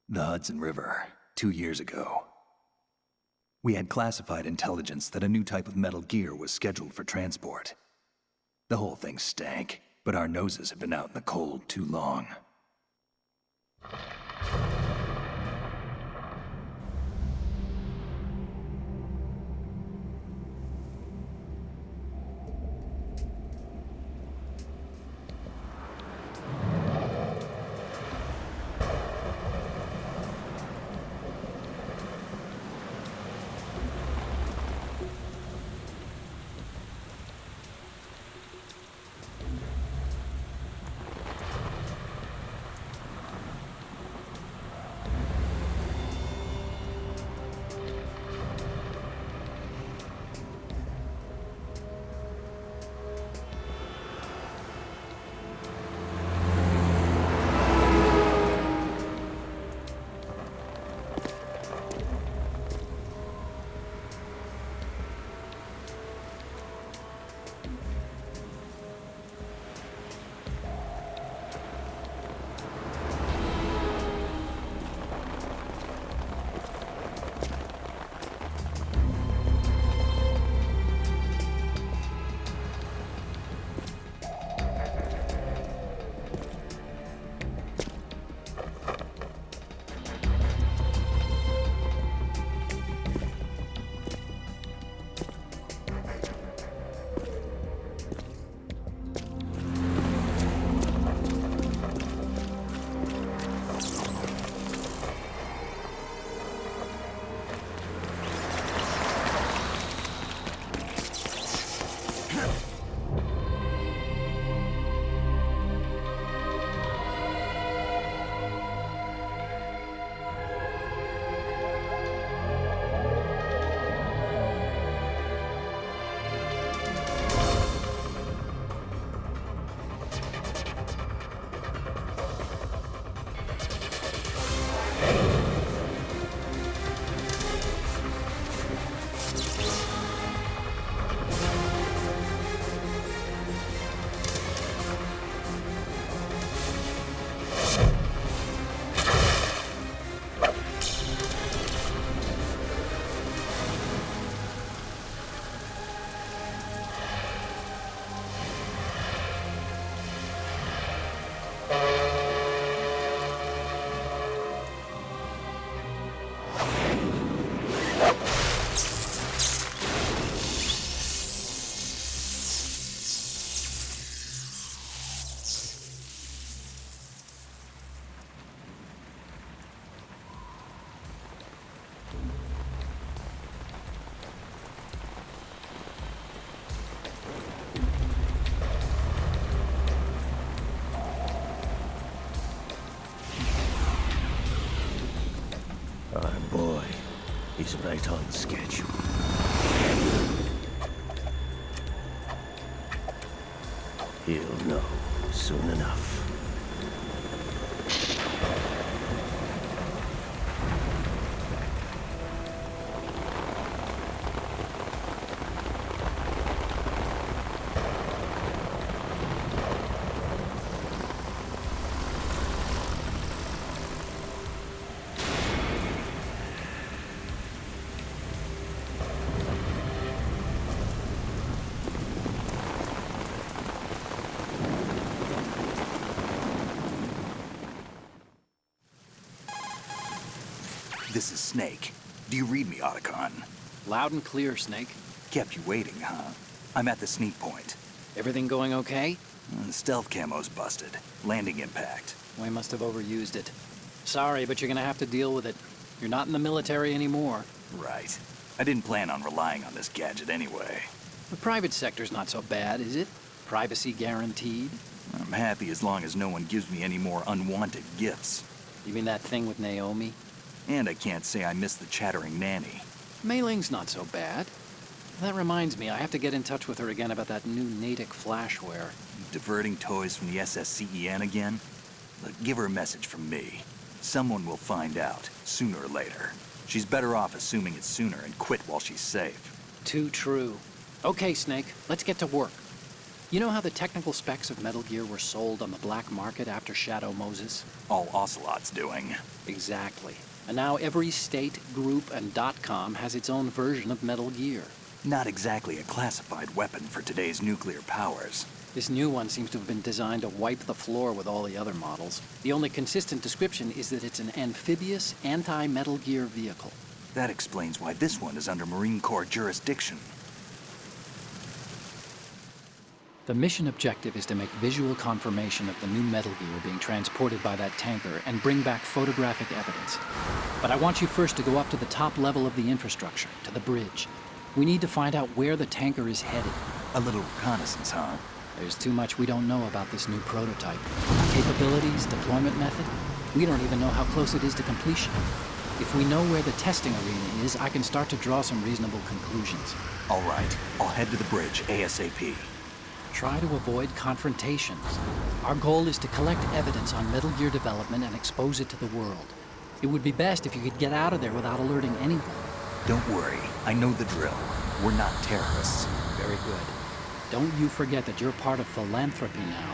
The Hudson River, 2 years ago. We had classified intelligence that a new type of metal gear was scheduled for transport. The whole thing stank, but our noses had been out in the cold too long. Our boy, he's right on schedule. He'll know soon enough. This is Snake. Do you read me, Otacon? Loud and clear, Snake. Kept you waiting, huh? I'm at the sneak point. Everything going okay? The stealth camo's busted. Landing impact. We must have overused it. Sorry, but you're gonna have to deal with it. You're not in the military anymore. Right. I didn't plan on relying on this gadget anyway. The private sector's not so bad, is it? Privacy guaranteed? I'm happy as long as no one gives me any more unwanted gifts. You mean that thing with Naomi? And I can't say I miss the chattering nanny. Mei Ling's not so bad. That reminds me, I have to get in touch with her again about that new Natick flashware. Diverting toys from the SSCEN again? Look, give her a message from me. Someone will find out, sooner or later. She's better off assuming it's sooner and quit while she's safe. Too true. Okay, Snake, let's get to work. You know how the technical specs of Metal Gear were sold on the black market after Shadow Moses? All Ocelot's doing. Exactly. And now every state, group, and .com has its own version of Metal Gear. Not exactly a classified weapon for today's nuclear powers. This new one seems to have been designed to wipe the floor with all the other models. The only consistent description is that it's an amphibious, anti-Metal Gear vehicle. That explains why this one is under Marine Corps jurisdiction. The mission objective is to make visual confirmation of the new Metal Gear being transported by that tanker and bring back photographic evidence. But I want you first to go up to the top level of the infrastructure, to the bridge. We need to find out where the tanker is headed. A little reconnaissance, huh? There's too much we don't know about this new prototype. Capabilities, deployment method. We don't even know how close it is to completion. If we know where the testing arena is, I can start to draw some reasonable conclusions. All right, I'll head to the bridge ASAP. Try to avoid confrontations. Our goal is to collect evidence on Metal Gear development and expose it to the world. It would be best if you could get out of there without alerting anyone. Don't worry, I know the drill. We're not terrorists. Very good. Don't you forget that you're part of Philanthropy now,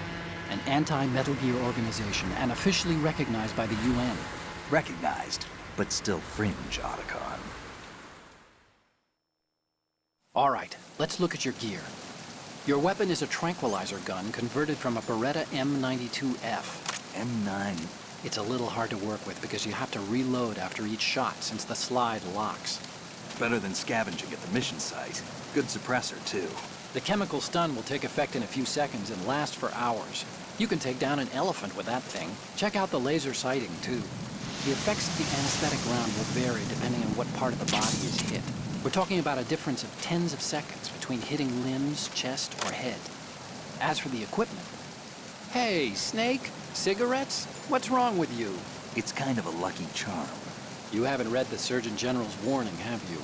an anti-Metal Gear organization and officially recognized by the UN. Recognized, but still fringe, Otacon. All right, let's look at your gear. Your weapon is a tranquilizer gun converted from a Beretta M92F. M9. It's a little hard to work with because you have to reload after each shot since the slide locks. Better than scavenging at the mission site. Good suppressor, too. The chemical stun will take effect in a few seconds and last for hours. You can take down an elephant with that thing. Check out the laser sighting, too. The effects of the anesthetic round will vary depending on what part of the body is hit. We're talking about a difference of tens of seconds between hitting limbs, chest, or head. As for the equipment... Hey, Snake! Cigarettes? What's wrong with you? It's kind of a lucky charm. You haven't read the Surgeon General's warning, have you?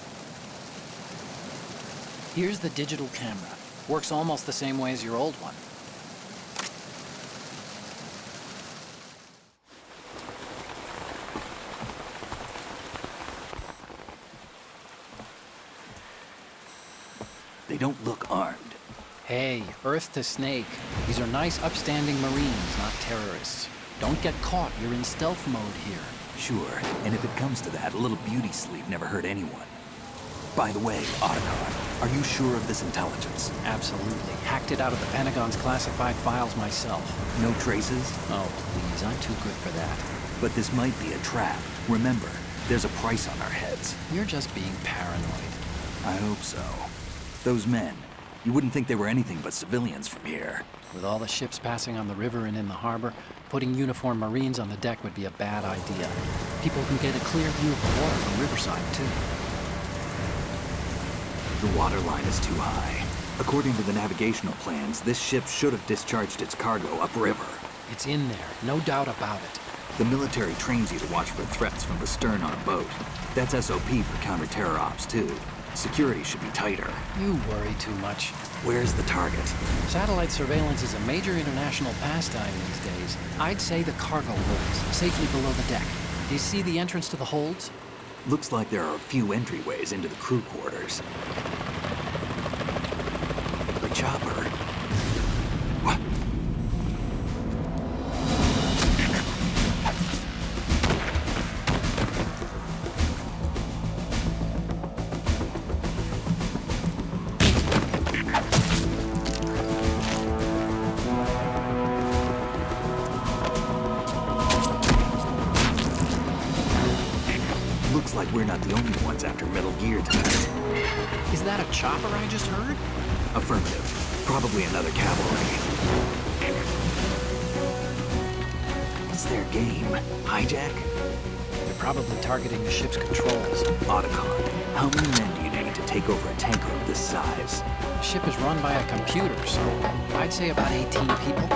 Here's the digital camera. Works almost the same way as your old one. They don't look armed. Hey, Earth to Snake. These are nice, upstanding Marines, not terrorists. Don't get caught. You're in stealth mode here. Sure, and if it comes to that, a little beauty sleep never hurt anyone. By the way, Otacon, are you sure of this intelligence? Absolutely. Hacked it out of the Pentagon's classified files myself. No traces? Oh, please, I'm too good for that. But this might be a trap. Remember, there's a price on our heads. You're just being paranoid. I hope so. Those men, you wouldn't think they were anything but civilians from here. With all the ships passing on the river and in the harbor, putting uniformed Marines on the deck would be a bad idea. People can get a clear view of the water from Riverside, too. The water line is too high. According to the navigational plans, this ship should have discharged its cargo upriver. It's in there, no doubt about it. The military trains you to watch for threats from the stern on a boat. That's SOP for counter-terror ops, too. Security should be tighter. You worry too much. Where's the target? Satellite surveillance is a major international pastime these days. I'd say the cargo holds, safely below the deck. Do you see the entrance to the holds? Looks like there are a few entryways into the crew quarters. The chopper. What? Looks like we're not the only ones after Metal Gear tonight. Is that a chopper I just heard? Affirmative. Probably another cavalry. What's their game? Hijack? They're probably targeting the ship's controls. Otacon, how many men do you need to take over a tanker of this size? The ship is run by a computer, so I'd say about 18 people.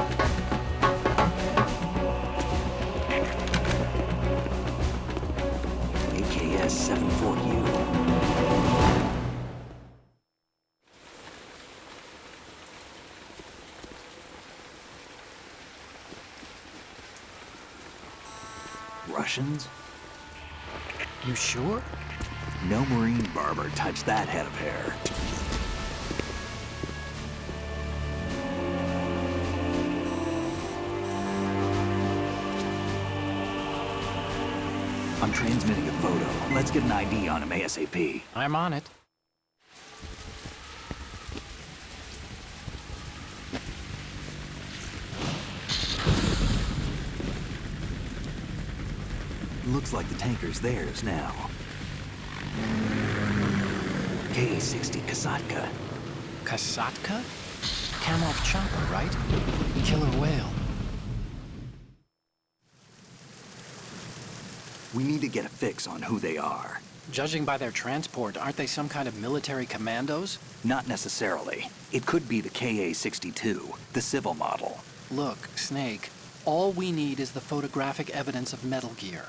AKS 74U. Russians? You sure? No Marine barber touched that head of hair. I'm transmitting a photo. Let's get an ID on him ASAP. I'm on it. Looks like the tanker's theirs now. KA-60 Kasatka. Kasatka? Kamov chopper, right? Killer whale. We need to get a fix on who they are. Judging by their transport, aren't they some kind of military commandos? Not necessarily. It could be the KA-62, the civil model. Look, Snake, all we need is the photographic evidence of Metal Gear.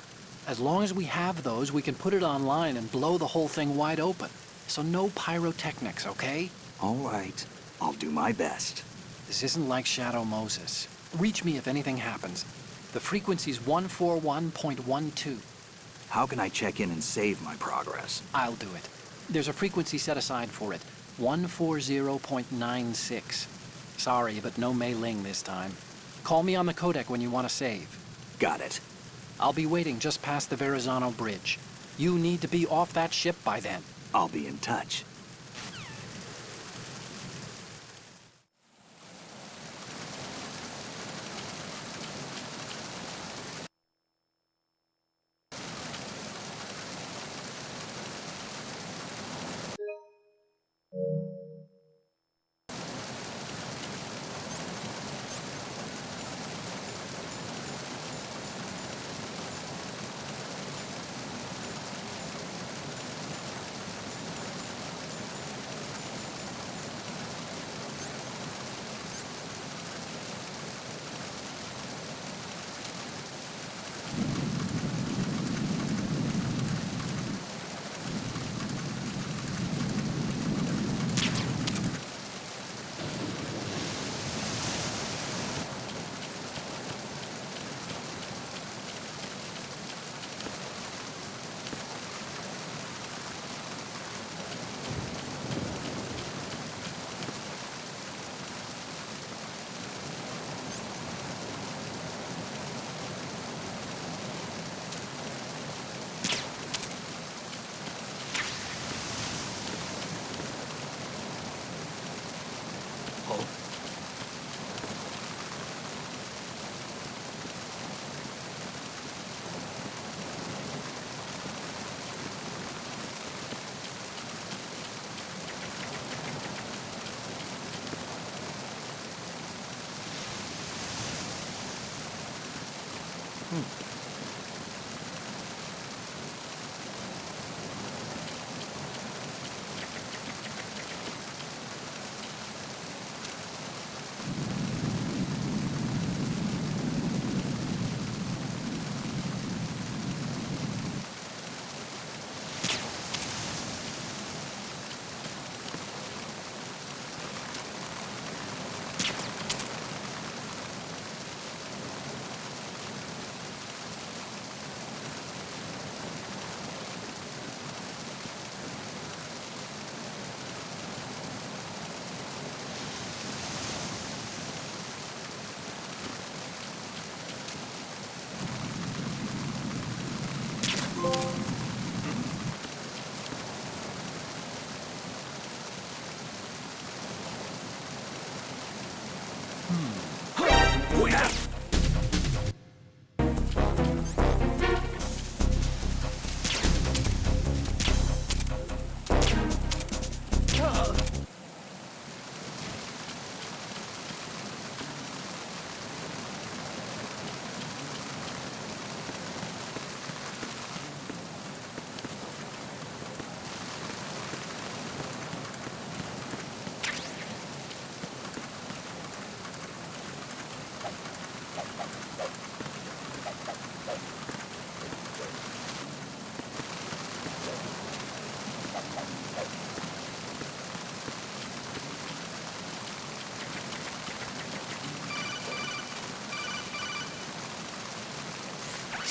As long as we have those, we can put it online and blow the whole thing wide open. So no pyrotechnics, okay? All right. I'll do my best. This isn't like Shadow Moses. Reach me if anything happens. The frequency's 141.12. How can I check in and save my progress? I'll do it. There's a frequency set aside for it. 140.96. Sorry, but no Mei Ling this time. Call me on the codec when you want to save. Got it. I'll be waiting just past the Verrazano Bridge. You need to be off that ship by then. I'll be in touch.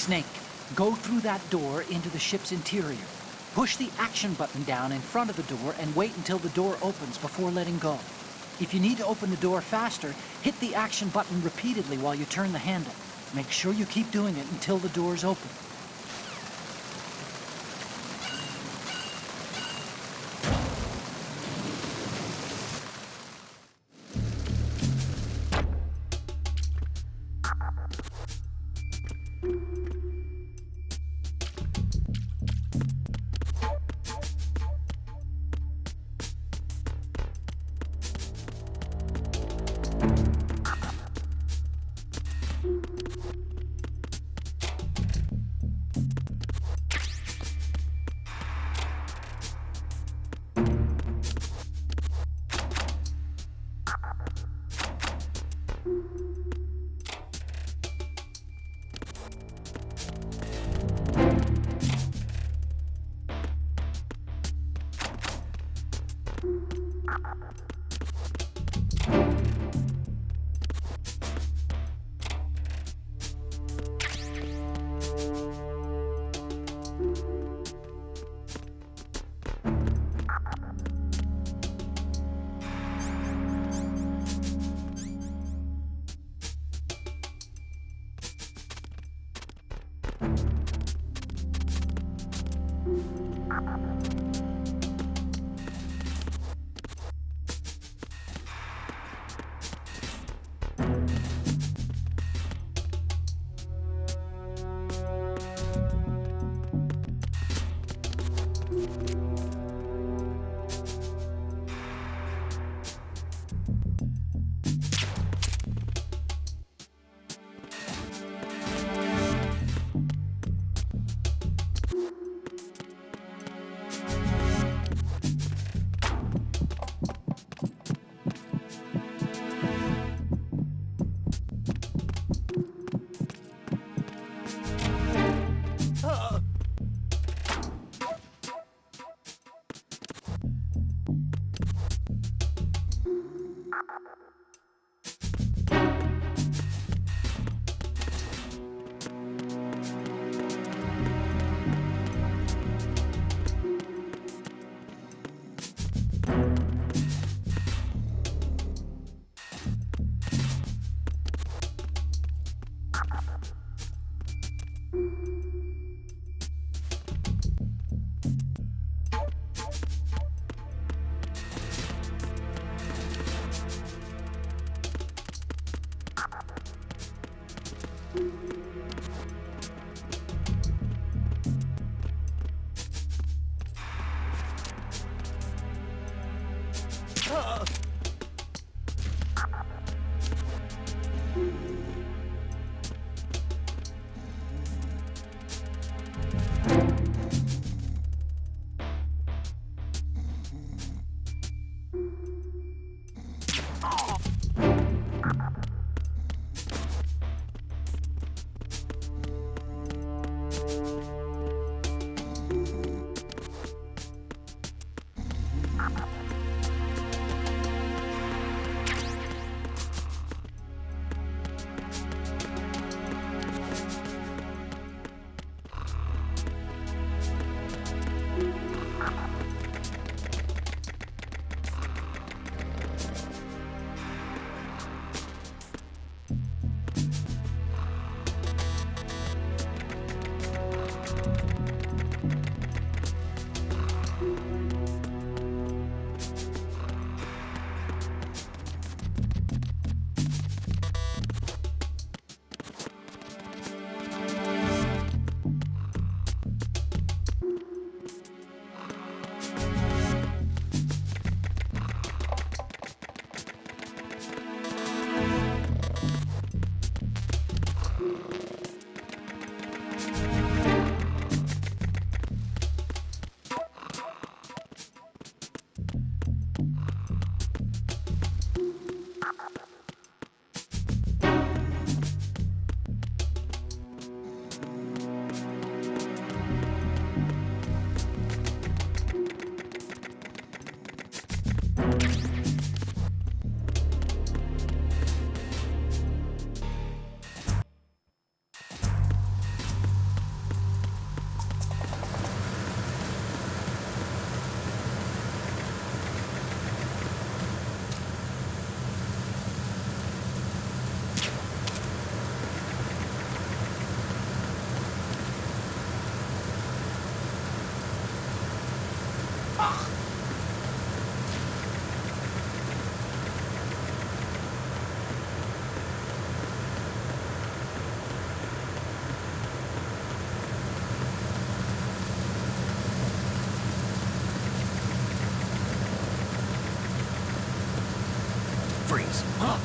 Snake, go through that door into the ship's interior. Push the action button down in front of the door and wait until the door opens before letting go. If you need to open the door faster, hit the action button repeatedly while you turn the handle. Make sure you keep doing it until the door's open. Freeze. Huh?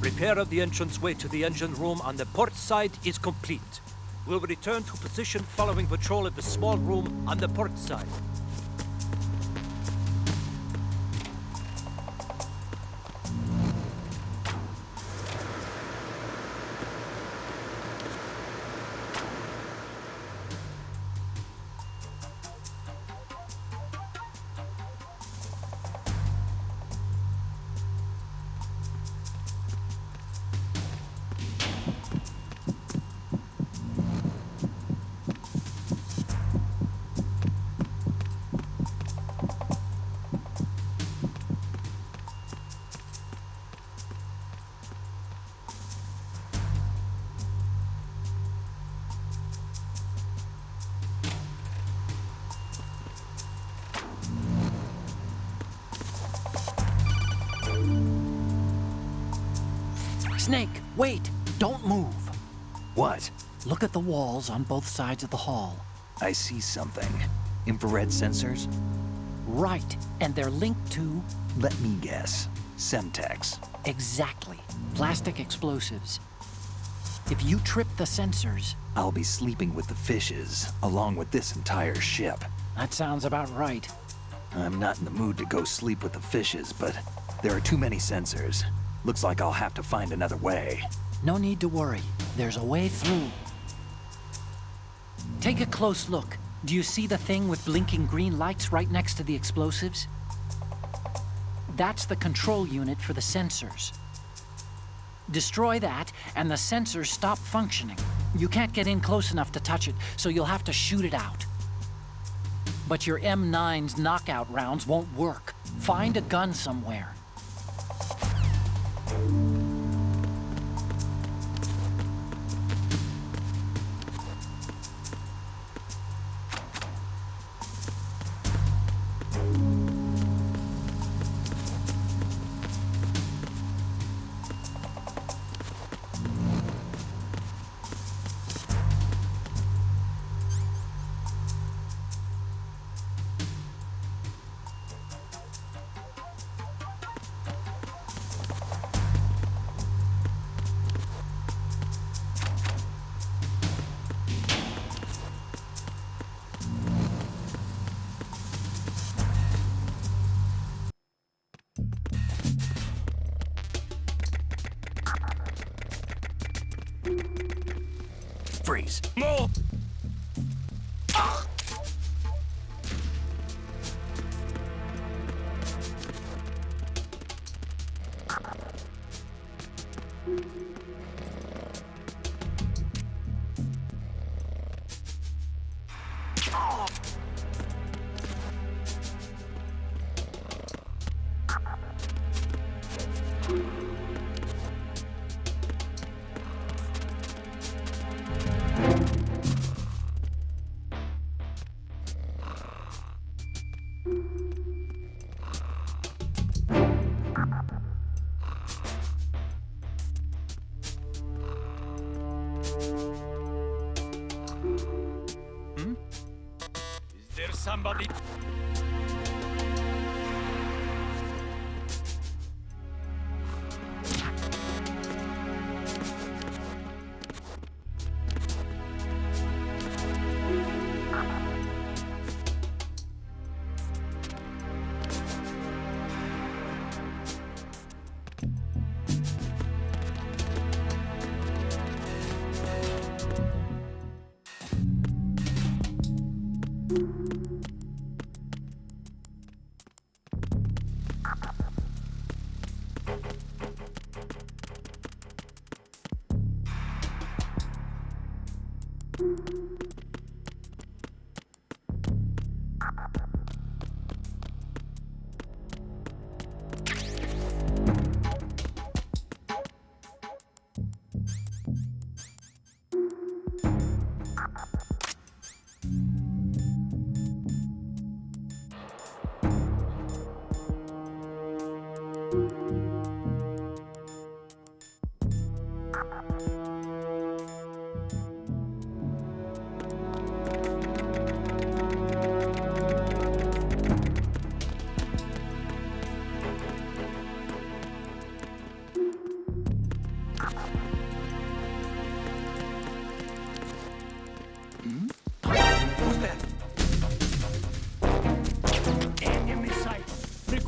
Repair of the entranceway to the engine room on the port side is complete. We'll return to position following patrol of the small room on the port side. Snake, wait! Don't move. What? Look at the walls on both sides of the hall. I see something. Infrared sensors? Right, and they're linked to... Let me guess. Semtex. Exactly. Plastic explosives. If you trip the sensors... I'll be sleeping with the fishes, along with this entire ship. That sounds about right. I'm not in the mood to go sleep with the fishes, but there are too many sensors. Looks like I'll have to find another way. No need to worry. There's a way through. Take a close look. Do you see the thing with blinking green lights right next to the explosives? That's the control unit for the sensors. Destroy that, and the sensors stop functioning. You can't get in close enough to touch it, so you'll have to shoot it out. But your M9's knockout rounds won't work. Find a gun somewhere. Freeze. No! Is there somebody?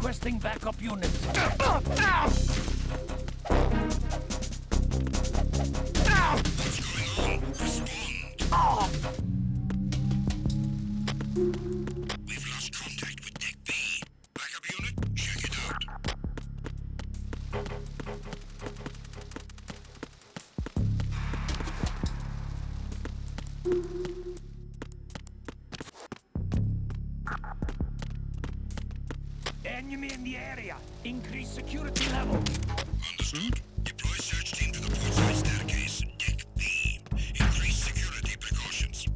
Requesting backup units. We've lost contact with Deck B. Backup unit, check it out. Enemy in the area. Increase security level. Understood. Deploy search team to the portside staircase. Deck B. Increase security precautions.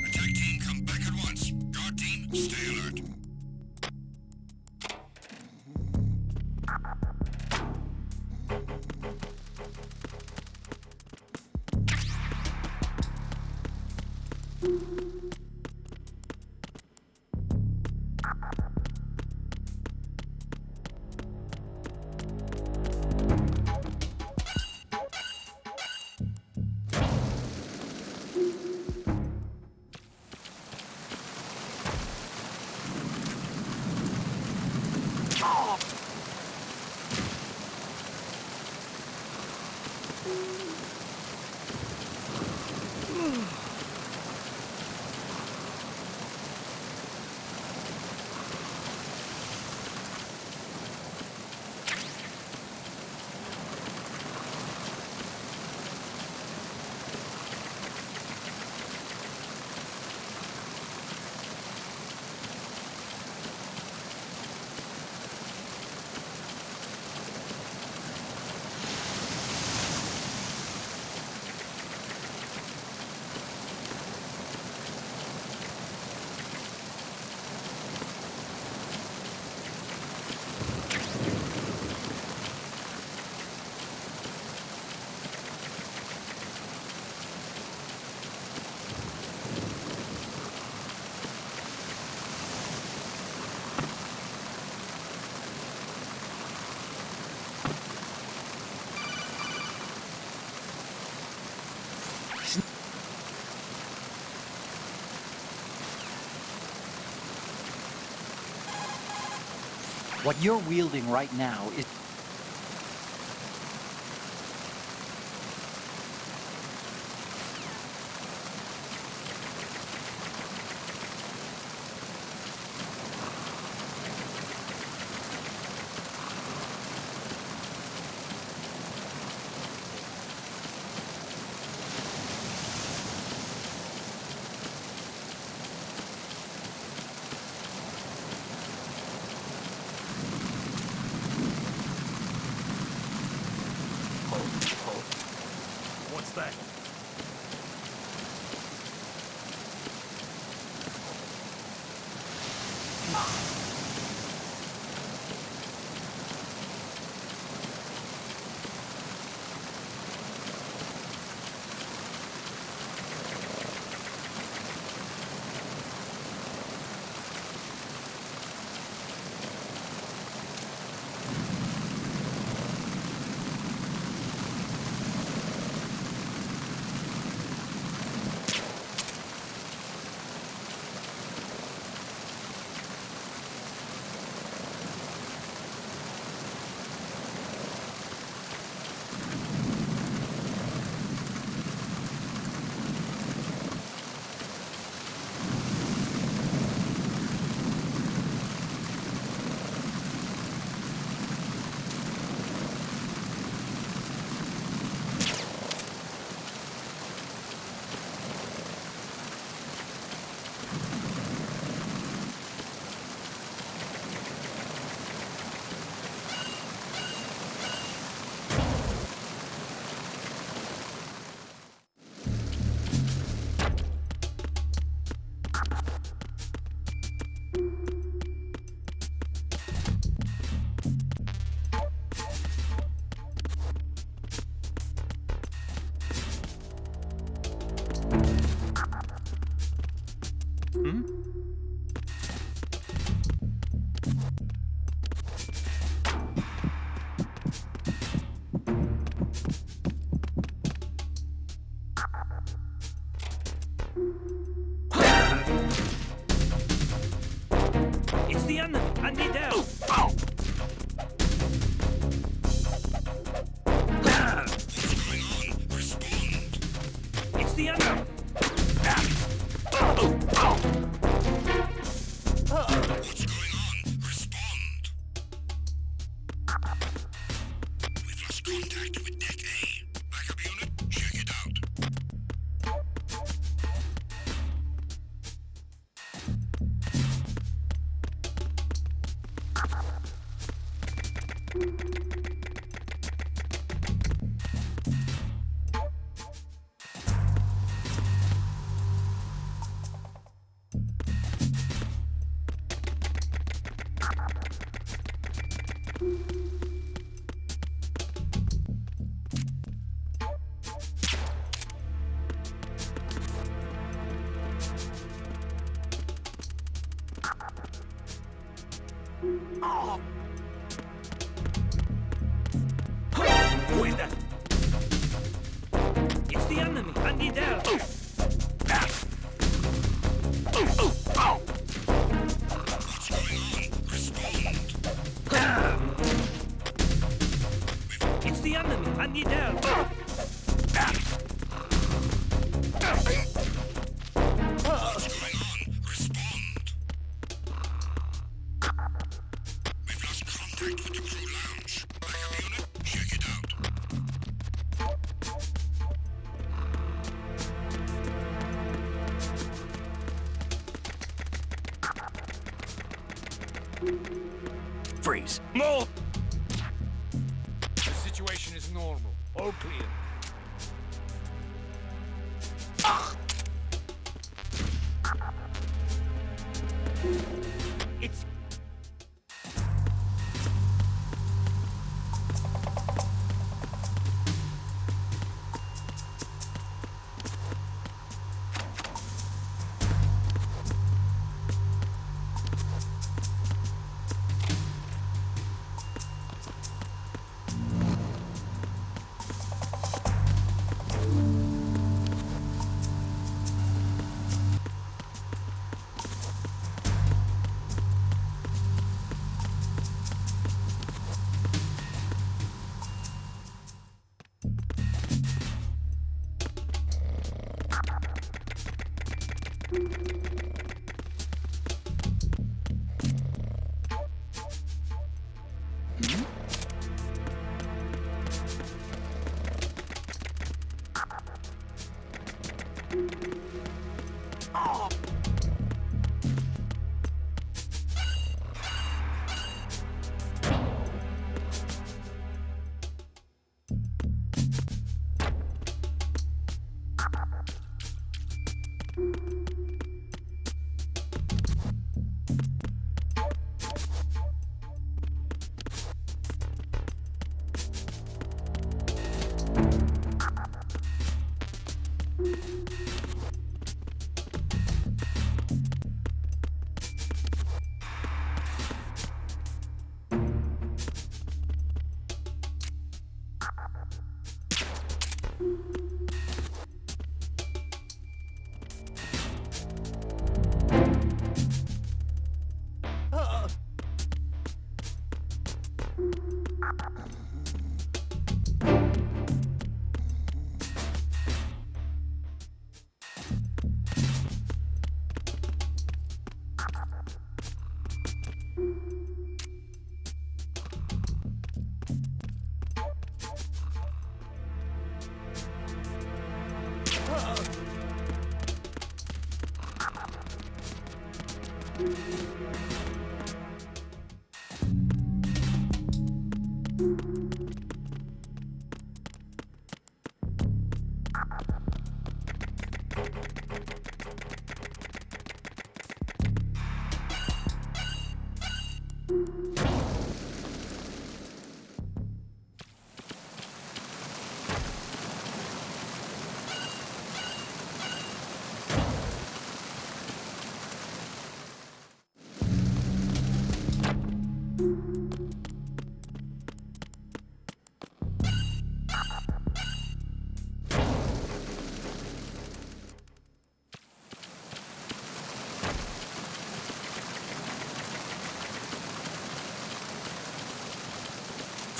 Attack team, come back at once. Guard team, stay alert. What you're wielding right now is... What's that? It's the enemy. I need help. What's going on? Respond. It's the enemy. What's going on? Respond. We've lost contact with Deck A. Backup unit, check it out. Who is that? It's the enemy. I need help. What's going on? Respond. It's the enemy. I need help. What's going on? Respond. We've lost contact with the crew lounge. Backup unit, check it out. Freeze. No. The situation is normal. All clear. It's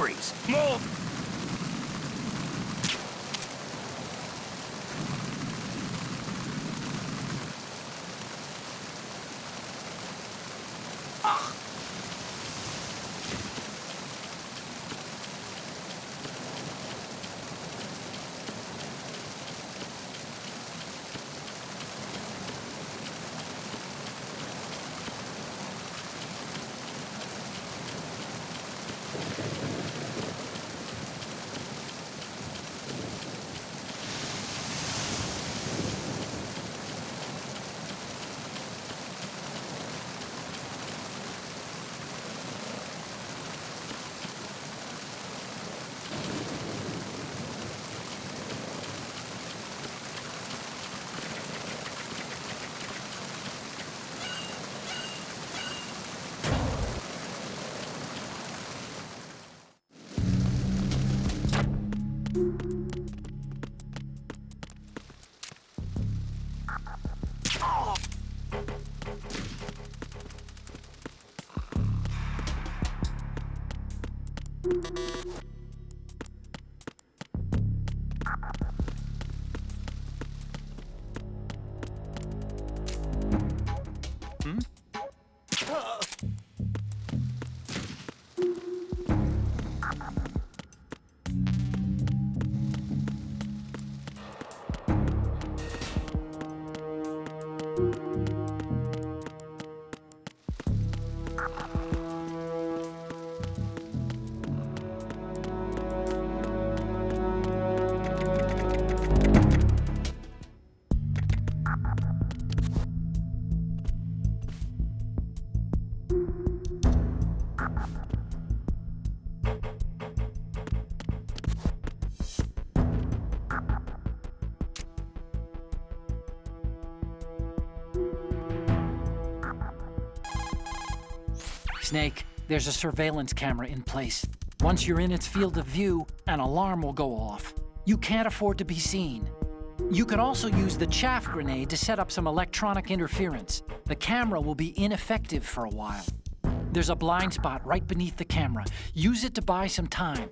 freeze. Move! Snake, there's a surveillance camera in place. Once you're in its field of view, an alarm will go off. You can't afford to be seen. You can also use the chaff grenade to set up some electronic interference. The camera will be ineffective for a while. There's a blind spot right beneath the camera. Use it to buy some time.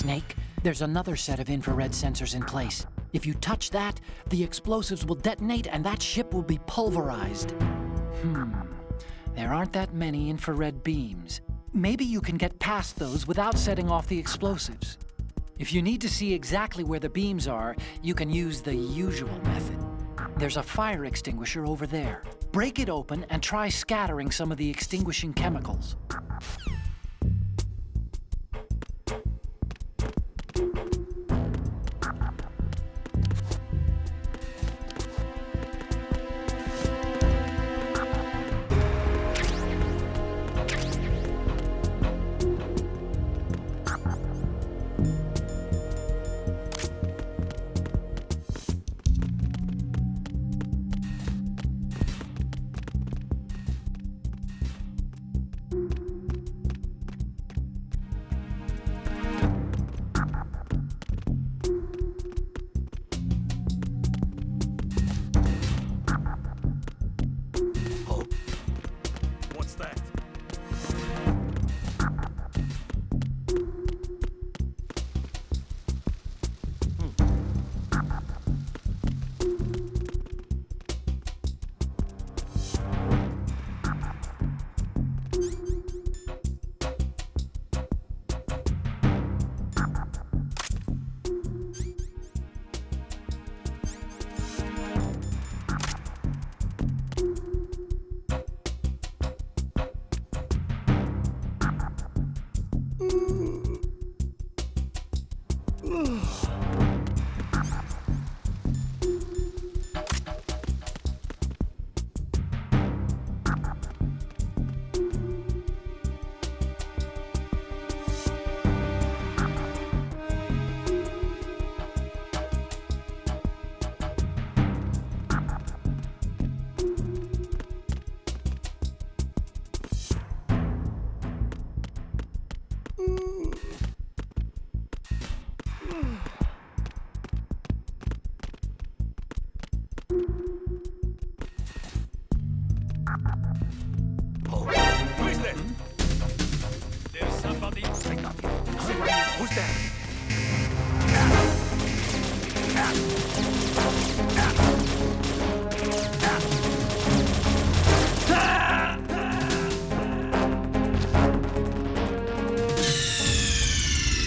Snake, there's another set of infrared sensors in place. If you touch that, the explosives will detonate and that ship will be pulverized. There aren't that many infrared beams. Maybe you can get past those without setting off the explosives. If you need to see exactly where the beams are, you can use the usual method. There's a fire extinguisher over there. Break it open and try scattering some of the extinguishing chemicals.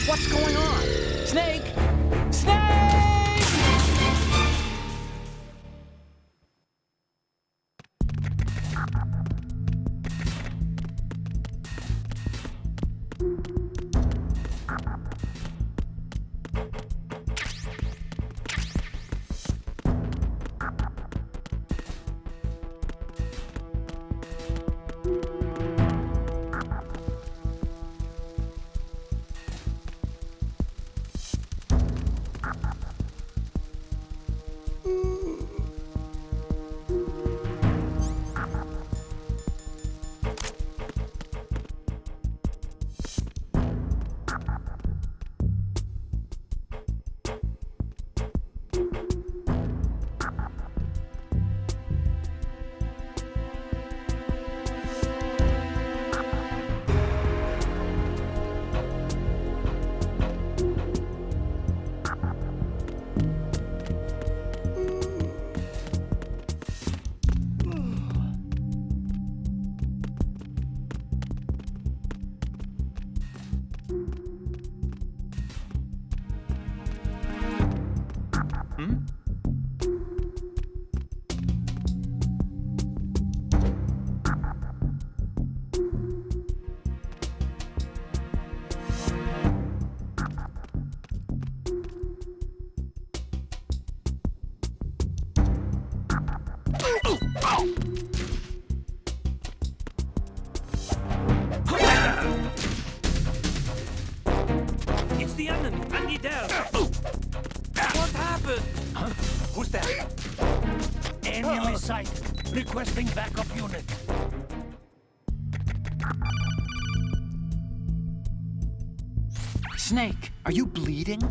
What's going on? Snake! Snake! It's the enemy. I need help. What happened? Who's that? Enemy sighted. Requesting backup unit. Snake, are you bleeding?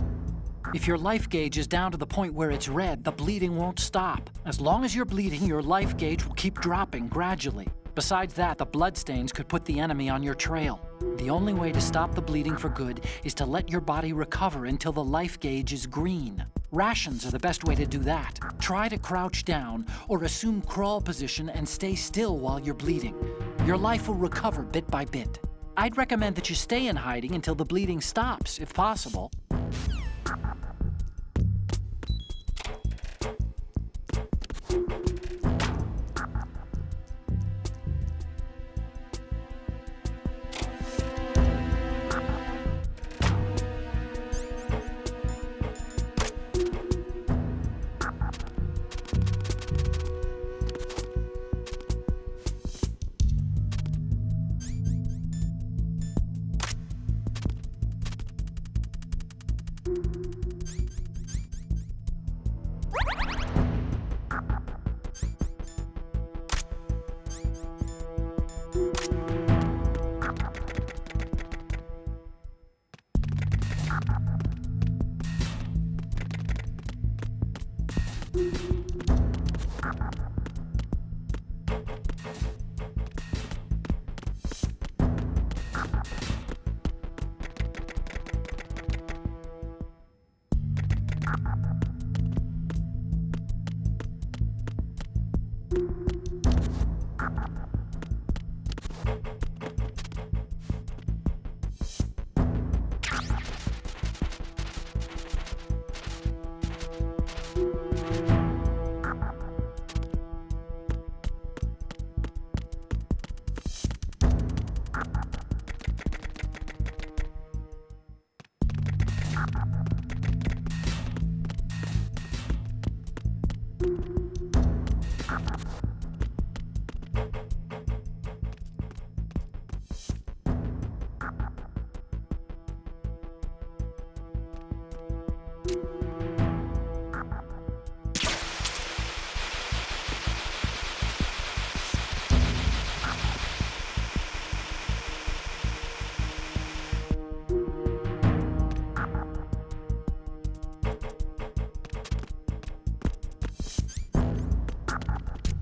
If your life gauge is down to the point where it's red, the bleeding won't stop. As long as you're bleeding, your life gauge will keep dropping gradually. Besides that, the bloodstains could put the enemy on your trail. The only way to stop the bleeding for good is to let your body recover until the life gauge is green. Rations are the best way to do that. Try to crouch down or assume crawl position and stay still while you're bleeding. Your life will recover bit by bit. I'd recommend that you stay in hiding until the bleeding stops, if possible.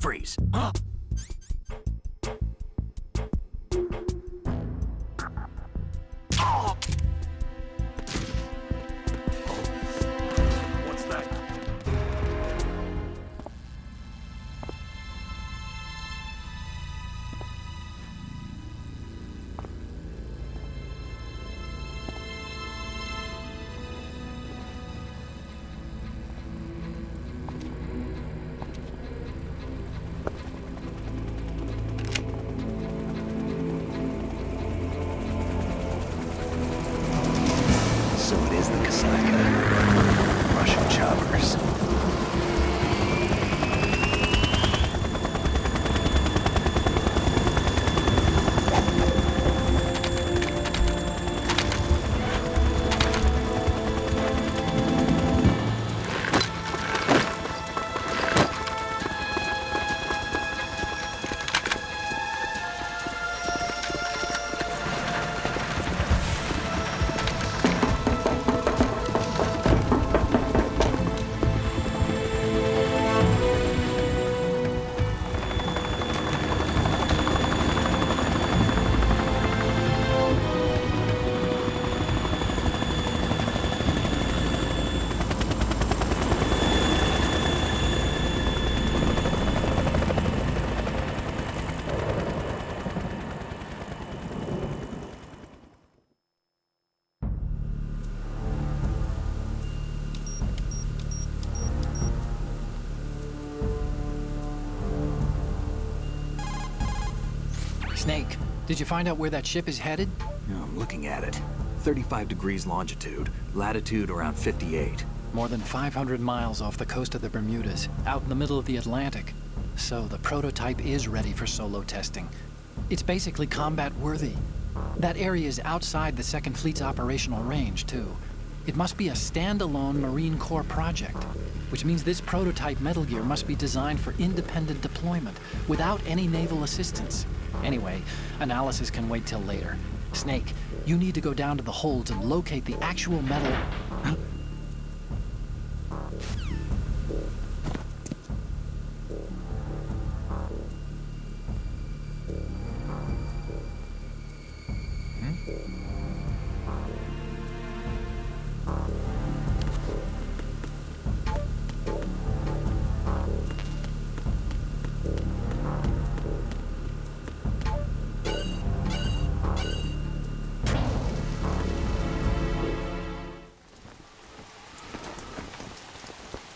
Freeze. Snake, did you find out where that ship is headed? I'm looking at it. 35 degrees longitude, latitude around 58. More than 500 miles off the coast of the Bermudas, out in the middle of the Atlantic. So the prototype is ready for solo testing. It's basically combat-worthy. That area is outside the Second Fleet's operational range, too. It must be a standalone Marine Corps project, which means this prototype Metal Gear must be designed for independent deployment, without any naval assistance. Anyway, analysis can wait till later. Snake, you need to go down to the holds and locate the actual metal...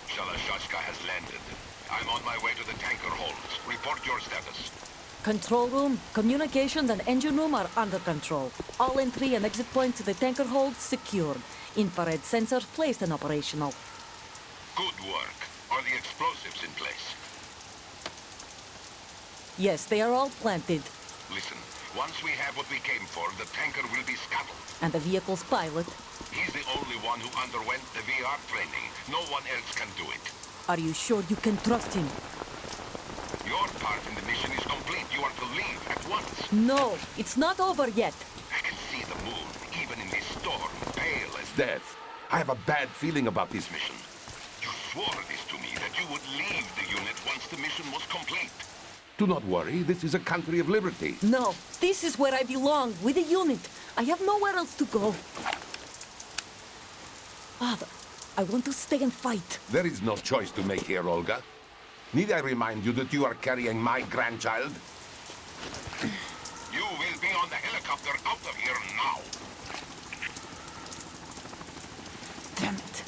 Shalashaska has landed. I'm on my way to the tanker holds. Report your status. Control room, communications and engine room are under control. All entry and exit points to the tanker hold secured. Infrared sensors placed and operational. Good work. Are the explosives in place? Yes, they are all planted. Listen, once we have what we came for, the tanker will be scuttled. And the vehicle's pilot. He's the only one who underwent the VR training. No one else can do it. Are you sure you can trust him? Your part in the mission is complete. You are to leave at once. No, it's not over yet. I can see the moon, even in this storm, pale as death. I have a bad feeling about this mission. You swore this to me, that you would leave the unit once the mission was complete. Do not worry, this is a country of liberty. No, this is where I belong, with the unit. I have nowhere else to go. Father, I want to stay and fight. There is no choice to make here, Olga. Need I remind you that you are carrying my grandchild? You will be on the helicopter out of here now. Damn it.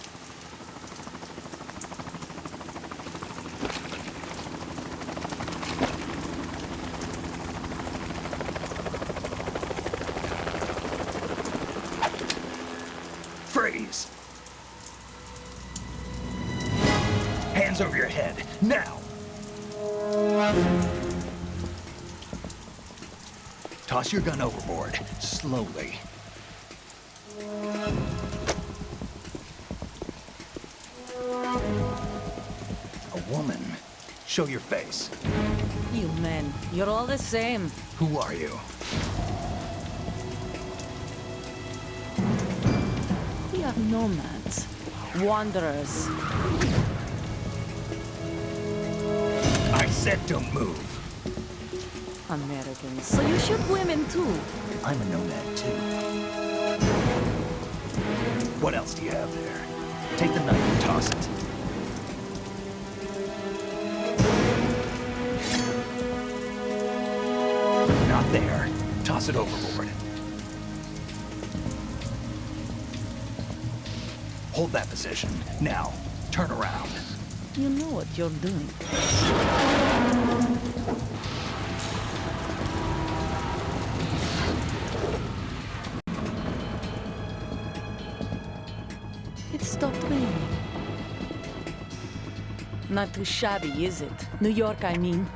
Freeze! Hands over your head, now! Toss your gun overboard, slowly. A woman. Show your face. You men, you're all the same. Who are you? We are nomads. Wanderers. I said don't move. Americans. So you shoot women too. I'm a nomad too. What else do you have there? Take the knife and toss it. Not there. Toss it overboard. Hold that position. Now, turn around. You know what you're doing. It stopped raining. Not too shabby, is it? New York, I mean.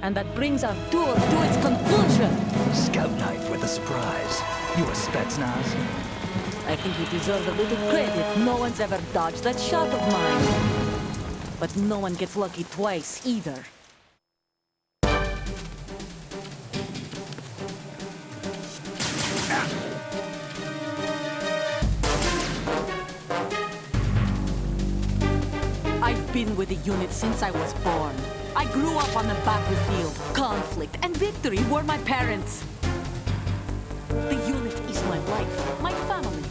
And that brings our tour to its conclusion. Scout knife with a surprise. You a Spetsnaz? I think you deserve a little credit. No one's ever dodged that shot of mine. But no one gets lucky twice, either. I've been with the unit since I was born. I grew up on the battlefield. Conflict and victory were my parents. The unit is my life, my family.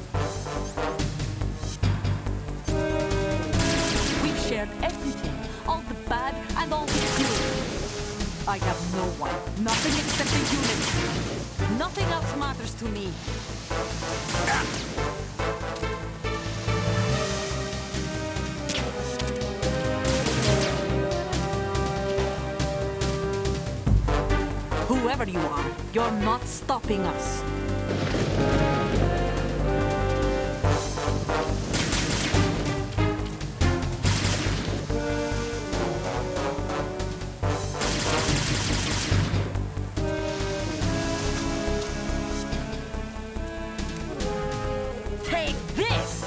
We've shared everything, all the bad and all the good. I have no one. Nothing except the unit. Nothing else matters to me. Whoever you are, you're not stopping us. Take this!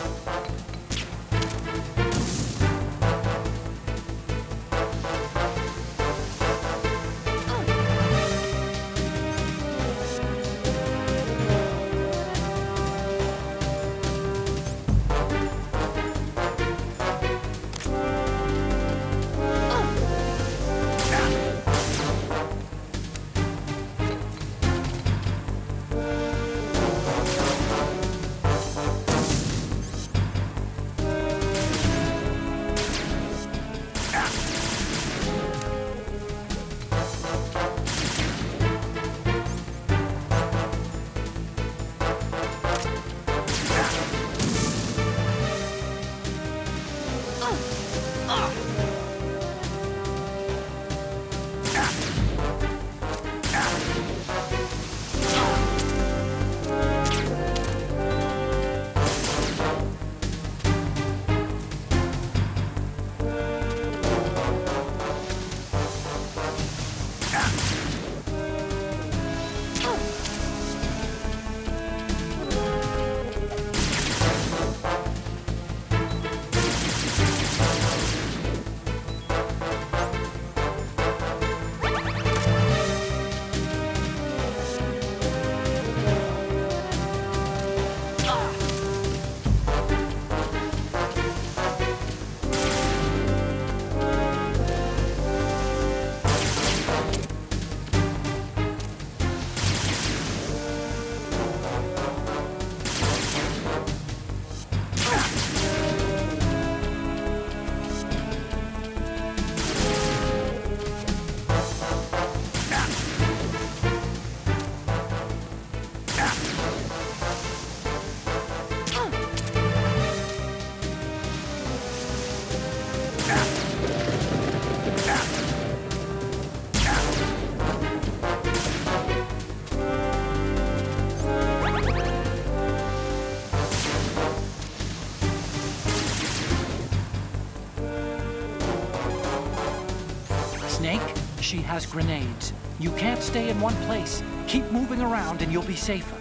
Snake, she has grenades. You can't stay in one place. Keep moving around and you'll be safer.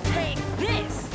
Take this!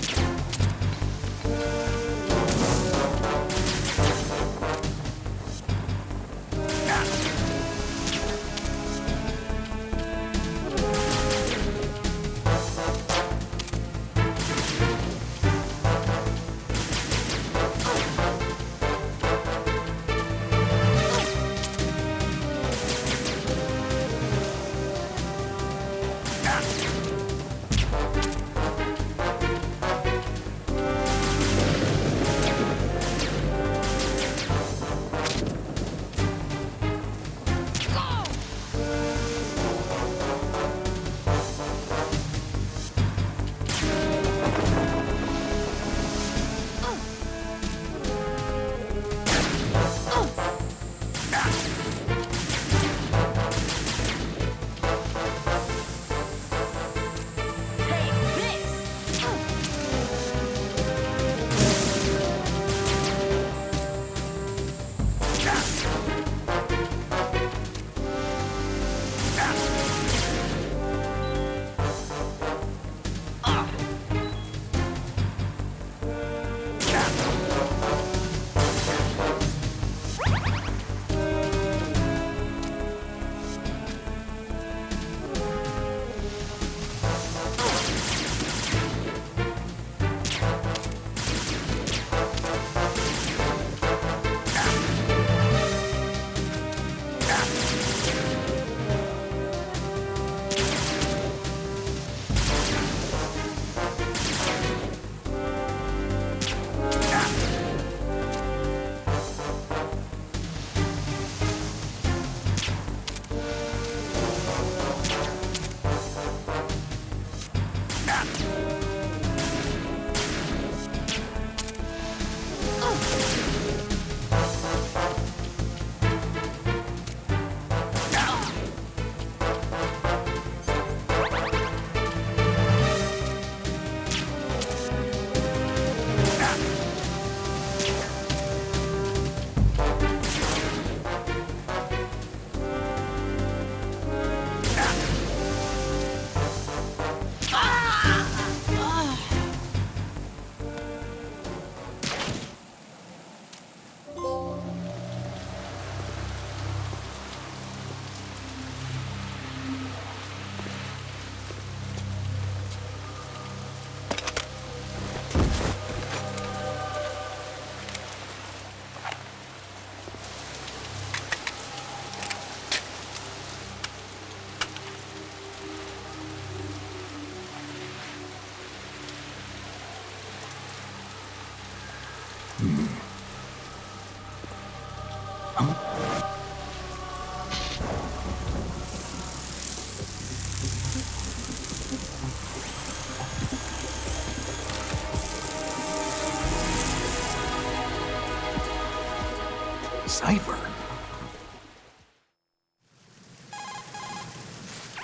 Cipher.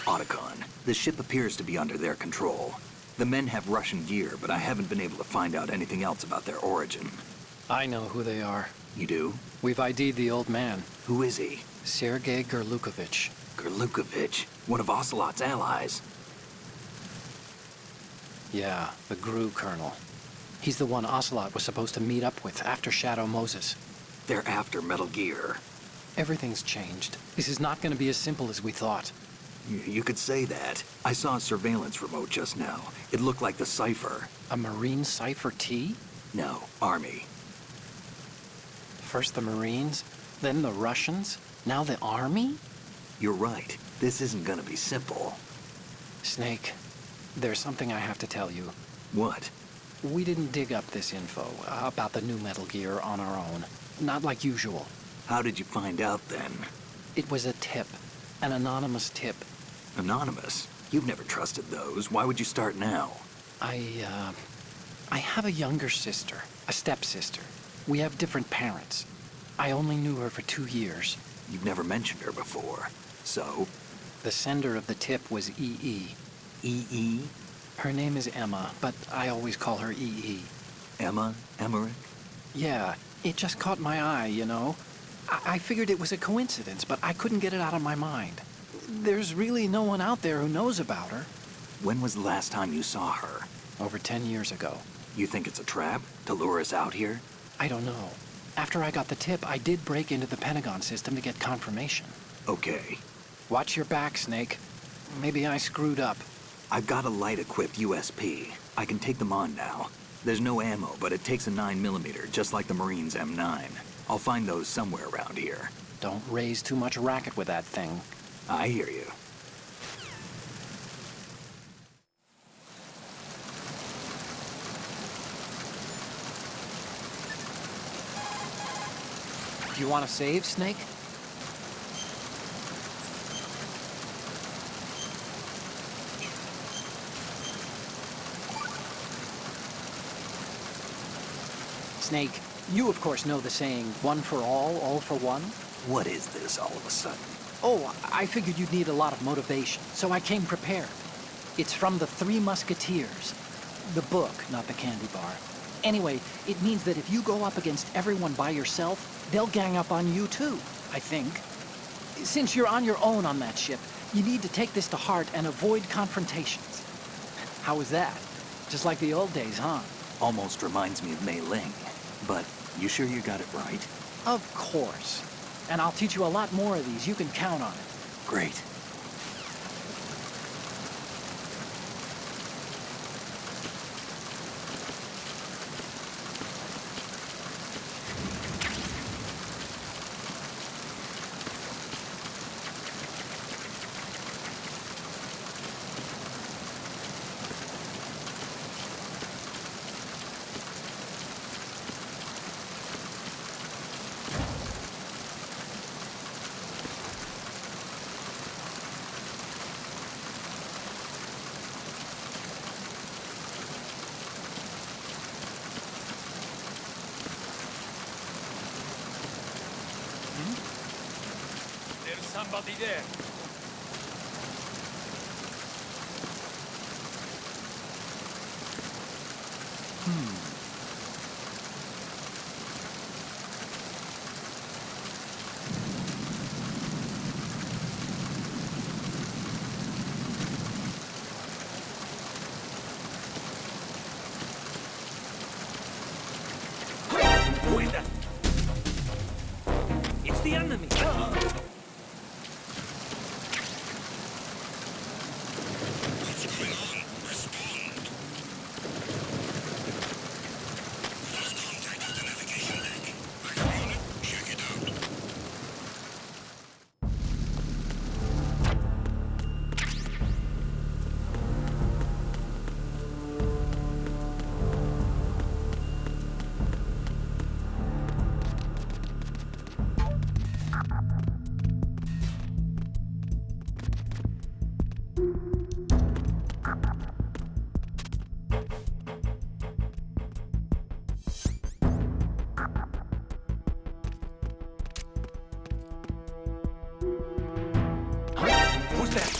Otacon, the ship appears to be under their control. The men have Russian gear, but I haven't been able to find out anything else about their origin. I know who they are. You do? We've ID'd the old man, Who is he? Sergei Gerlukovich. Gerlukovich, one of Ocelot's allies. Yeah, the GRU colonel. He's the one Ocelot was supposed to meet up with after Shadow Moses. They're after Metal Gear. Everything's changed. This is not going to be as simple as we thought. You could say that. I saw a surveillance remote just now. It looked like the Cipher. A Marine Cipher T? No, Army. First the Marines, then the Russians, now the Army? You're right. This isn't gonna be simple. Snake, there's something I have to tell you. What? We didn't dig up this info about the new Metal Gear on our own. Not like usual. How did you find out then? It was a tip. An anonymous tip. Anonymous? You've never trusted those. Why would you start now? I have a younger sister, a stepsister. We have different parents. I only knew her for 2 years. You've never mentioned her before. So? The sender of the tip was EE. EE? Her name is Emma, but I always call her EE. Emma? Emmerich? Yeah, it just caught my eye, you know? I figured it was a coincidence, but I couldn't get it out of my mind. There's really no one out there who knows about her. When was the last time you saw her? Over 10 years ago. You think it's a trap? To lure us out here? I don't know. After I got the tip, I did break into the Pentagon system to get confirmation. Okay. Watch your back, Snake. Maybe I screwed up. I've got a light-equipped USP. I can take them on now. There's no ammo, but it takes a 9mm, just like the Marines' M9. I'll find those somewhere around here. Don't raise too much racket with that thing. I hear you. Do you want to save, Snake? Snake, you of course know the saying, one for all for one? What is this all of a sudden? Oh, I figured you'd need a lot of motivation, so I came prepared. It's from the Three Musketeers. The book, not the candy bar. Anyway, it means that if you go up against everyone by yourself, they'll gang up on you too, I think. Since you're on your own on that ship, you need to take this to heart and avoid confrontations. How was that? Just like the old days, huh? Almost reminds me of Mei Ling. But you sure you got it right? Of course. And I'll teach you a lot more of these. You can count on it. Great. somebody there. Who is that? It's the enemy. Who's that?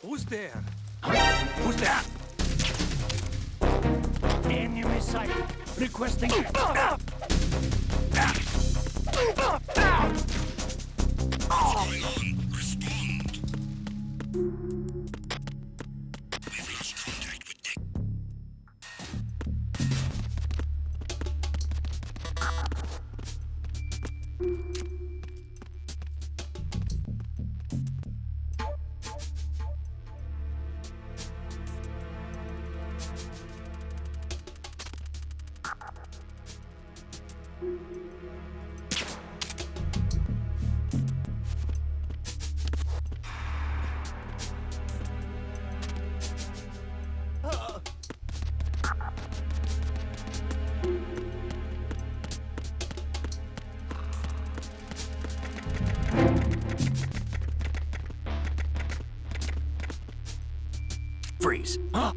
Who's there? Who's that? Enemy sighted. Requesting. Freeze. Huh?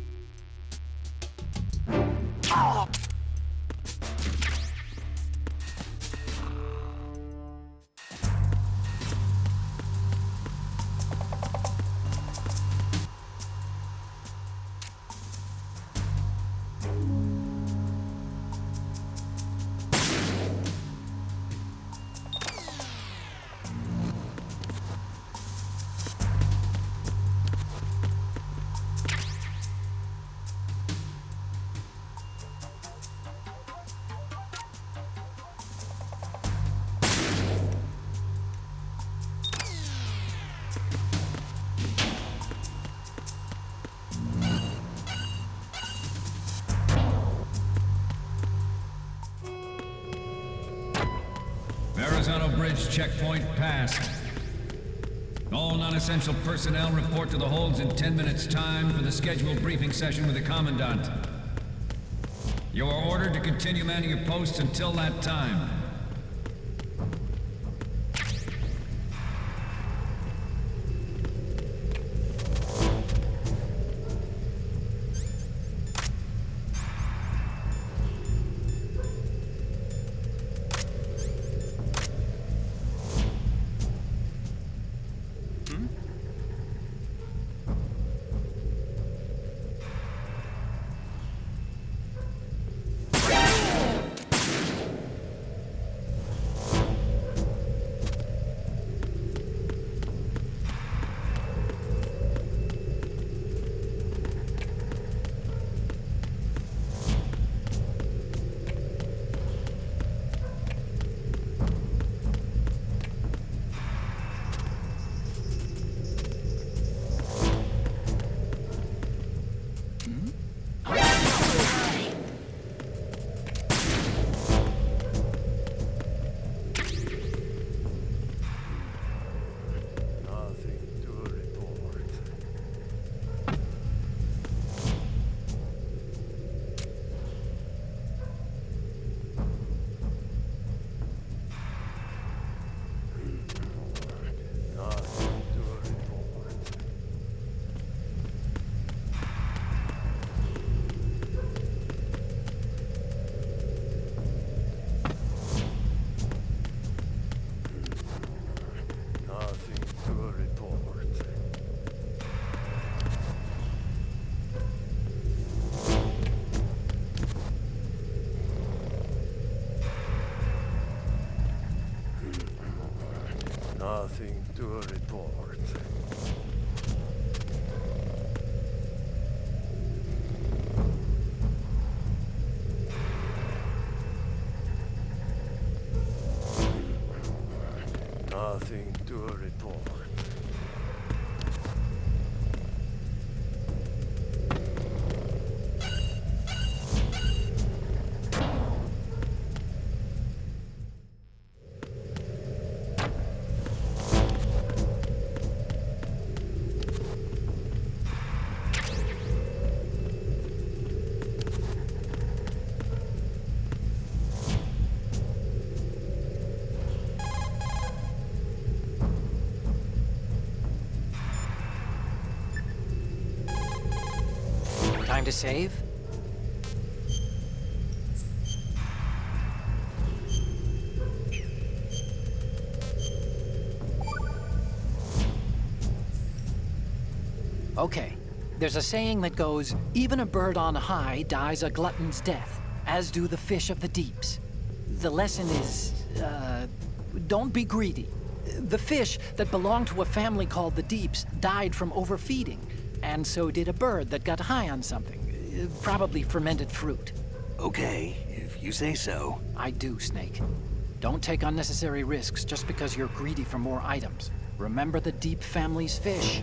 Verrazano Bridge checkpoint passed. All non-essential personnel report to the holds in 10 minutes' time for the scheduled briefing session with the Commandant. You are ordered to continue manning your posts until that time. Nothing to report. Nothing to report. Time to save? Okay. There's a saying that goes, even a bird on high dies a glutton's death, as do the fish of the deeps. The lesson is, don't be greedy. The fish that belonged to a family called the Deeps died from overfeeding, and so did a bird that got high on something, probably fermented fruit. Okay, if you say so. I do, Snake. Don't take unnecessary risks just because you're greedy for more items. Remember the Deep family's fish.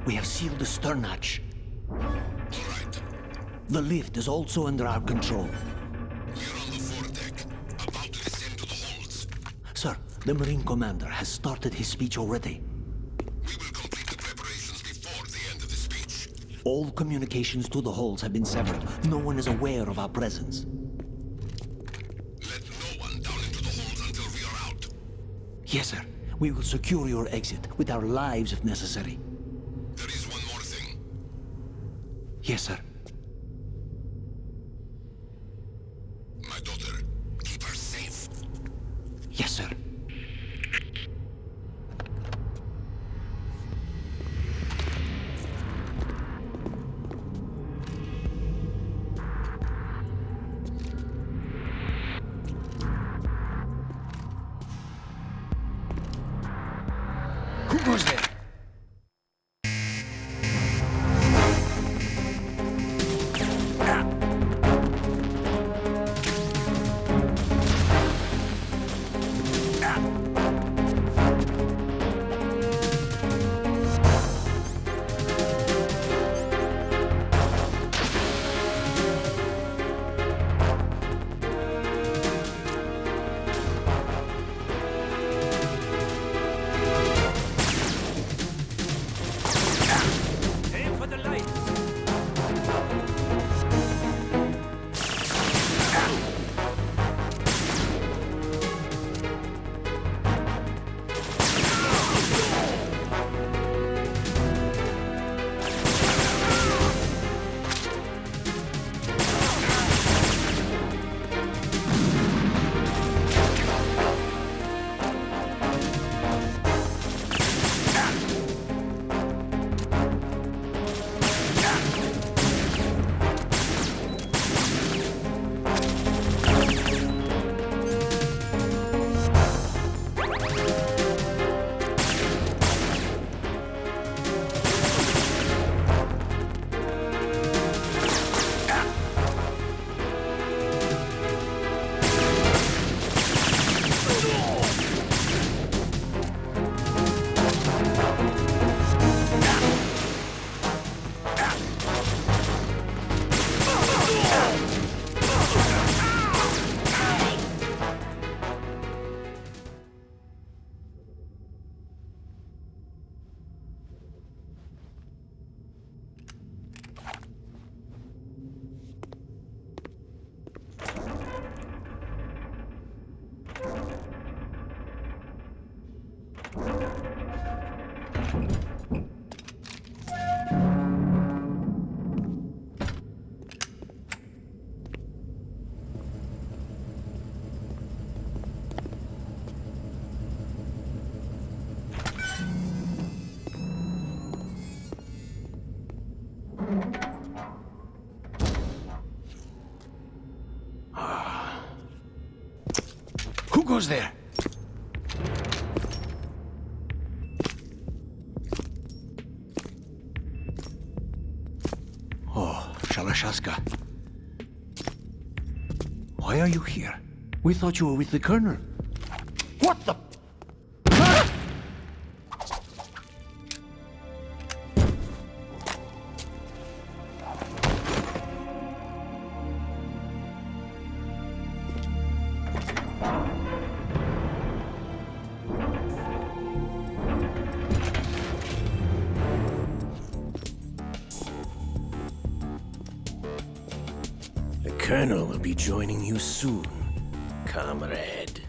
We have sealed the stern hatch. The lift is also under our control. We're on the foredeck, about to descend to the holds. Sir, the Marine Commander has started his speech already. We will complete the preparations before the end of the speech. All communications to the holds have been severed. No one is aware of our presence. Let no one down into the holds until we are out. Yes, sir. We will secure your exit with our lives if necessary. There is one more thing. Yes, sir. My daughter, keep her safe. Yes, sir. Who goes there? goes there? Oh, Shalashaska. Why are you here? We thought you were with the Colonel. What the? The Colonel will be joining you soon, comrade.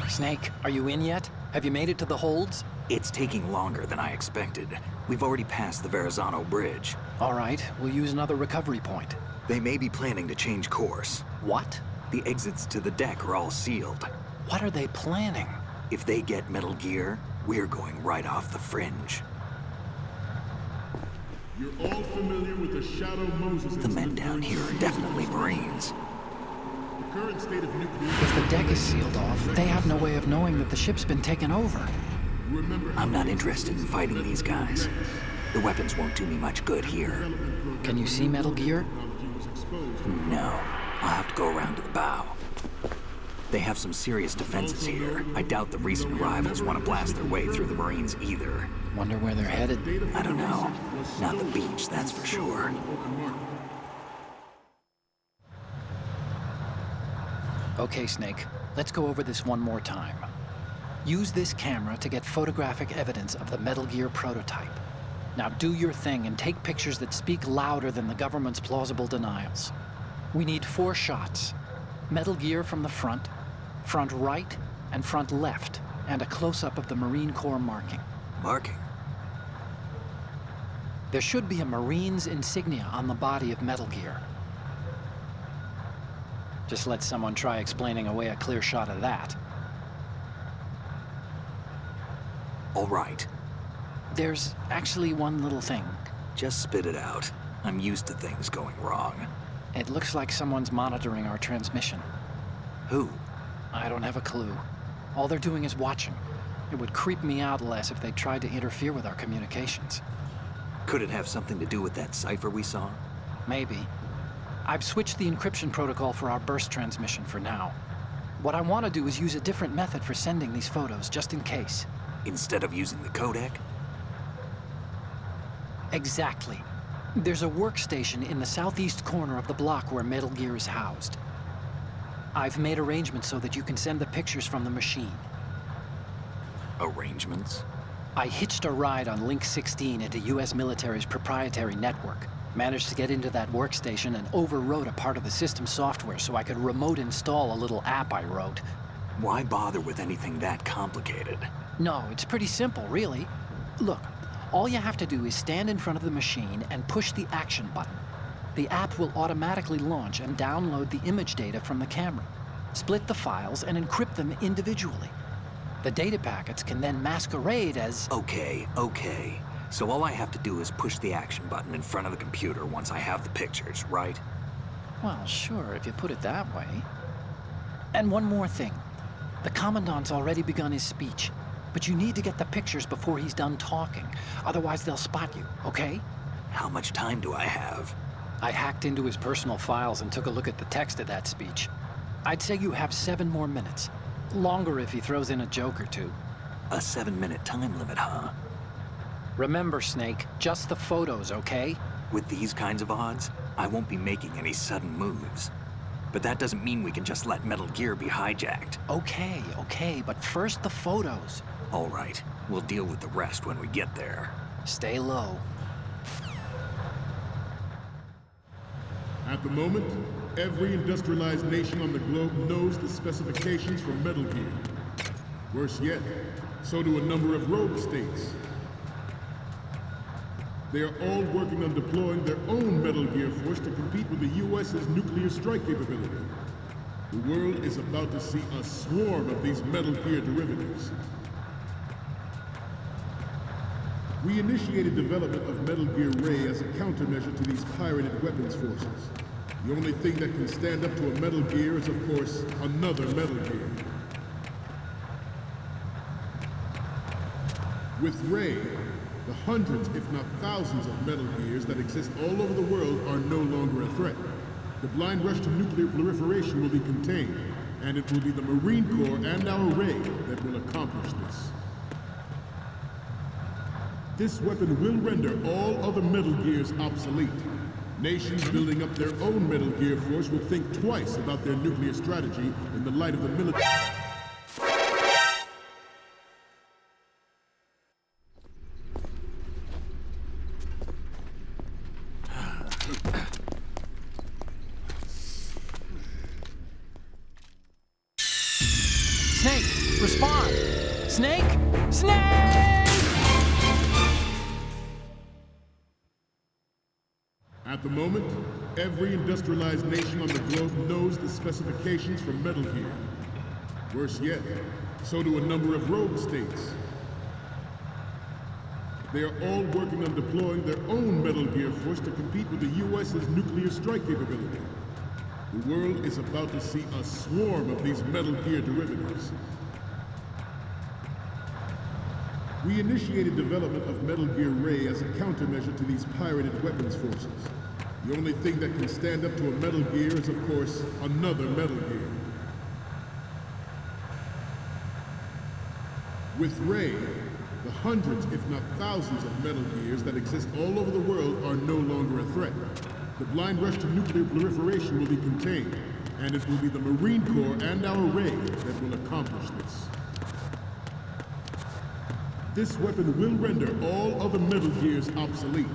Snake, are you in yet? Have you made it to the holds? It's taking longer than I expected. We've already passed the Verrazano Bridge. All right, we'll use another recovery point. They may be planning to change course. What? The exits to the deck are all sealed. What are they planning? If they get Metal Gear, we're going right off the fringe. You're all familiar with the Shadow Moses. The men down here are definitely Marines. The current state of nuclear... If the deck is sealed off, they have no way of knowing that the ship's been taken over. I'm not interested in fighting these guys. The weapons won't do me much good here. Can you see Metal Gear? No. I'll have to go around to the bow. They have some serious defenses here. I doubt the recent arrivals want to blast their way through the Marines either. Wonder where they're headed? I don't know. Not the beach, that's for sure. Okay, Snake. Let's go over this one more time. Use this camera to get photographic evidence of the Metal Gear prototype. Now do your thing and take pictures that speak louder than the government's plausible denials. We need 4 shots. Metal Gear from the front right, and front left, and a close-up of the Marine Corps marking. Marking? There should be a Marine's insignia on the body of Metal Gear. Just let someone try explaining away a clear shot of that. All right. There's actually one little thing. Just spit it out. I'm used to things going wrong. It looks like someone's monitoring our transmission. Who? I don't have a clue. All they're doing is watching. It would creep me out less if they tried to interfere with our communications. Could it have something to do with that cipher we saw? Maybe. I've switched the encryption protocol for our burst transmission for now. What I want to do is use a different method for sending these photos, just in case. Instead of using the codec? Exactly. There's a workstation in the southeast corner of the block where Metal Gear is housed. I've made arrangements so that you can send the pictures from the machine. Arrangements? I hitched a ride on Link 16 into U.S. military's proprietary network. Managed to get into that workstation and overwrote a part of the system software so I could remote install a little app I wrote. Why bother with anything that complicated? No, it's pretty simple, really. Look, all you have to do is stand in front of the machine and push the action button. The app will automatically launch and download the image data from the camera, split the files, and encrypt them individually. The data packets can then masquerade as... Okay. So all I have to do is push the action button in front of the computer once I have the pictures, right? Well, sure, if you put it that way. And one more thing. The Commandant's already begun his speech, but you need to get the pictures before he's done talking. Otherwise, they'll spot you, okay? How much time do I have? I hacked into his personal files and took a look at the text of that speech. I'd say you have 7 more minutes. Longer if he throws in a joke or two. A 7-minute time limit, huh? Remember, Snake, just the photos, okay? With these kinds of odds, I won't be making any sudden moves. But that doesn't mean we can just let Metal Gear be hijacked. Okay, but first the photos. All right, we'll deal with the rest when we get there. Stay low. At the moment, every industrialized nation on the globe knows the specifications for Metal Gear. Worse yet, so do a number of rogue states. They are all working on deploying their own Metal Gear force to compete with the U.S.'s nuclear strike capability. The world is about to see a swarm of these Metal Gear derivatives. We initiated development of Metal Gear Ray as a countermeasure to these pirated weapons forces. The only thing that can stand up to a Metal Gear is, of course, another Metal Gear. With Ray, the hundreds, if not thousands, of Metal Gears that exist all over the world are no longer a threat. The blind rush to nuclear proliferation will be contained, and it will be the Marine Corps and our Ray that will accomplish this. This weapon will render all other Metal Gears obsolete. Nations building up their own Metal Gear force will think twice about their nuclear strategy in the light of the military. Snake, respond! Snake! Snake! At the moment, every industrialized nation on the globe knows the specifications for Metal Gear. Worse yet, so do a number of rogue states. They are all working on deploying their own Metal Gear force to compete with the U.S.'s nuclear strike capability. The world is about to see a swarm of these Metal Gear derivatives. We initiated development of Metal Gear Ray as a countermeasure to these pirated weapons forces. The only thing that can stand up to a Metal Gear is, of course, another Metal Gear. With Ray, the hundreds, if not thousands, of Metal Gears that exist all over the world are no longer a threat. The blind rush to nuclear proliferation will be contained, and it will be the Marine Corps and our Ray that will accomplish this. This weapon will render all other Metal Gears obsolete.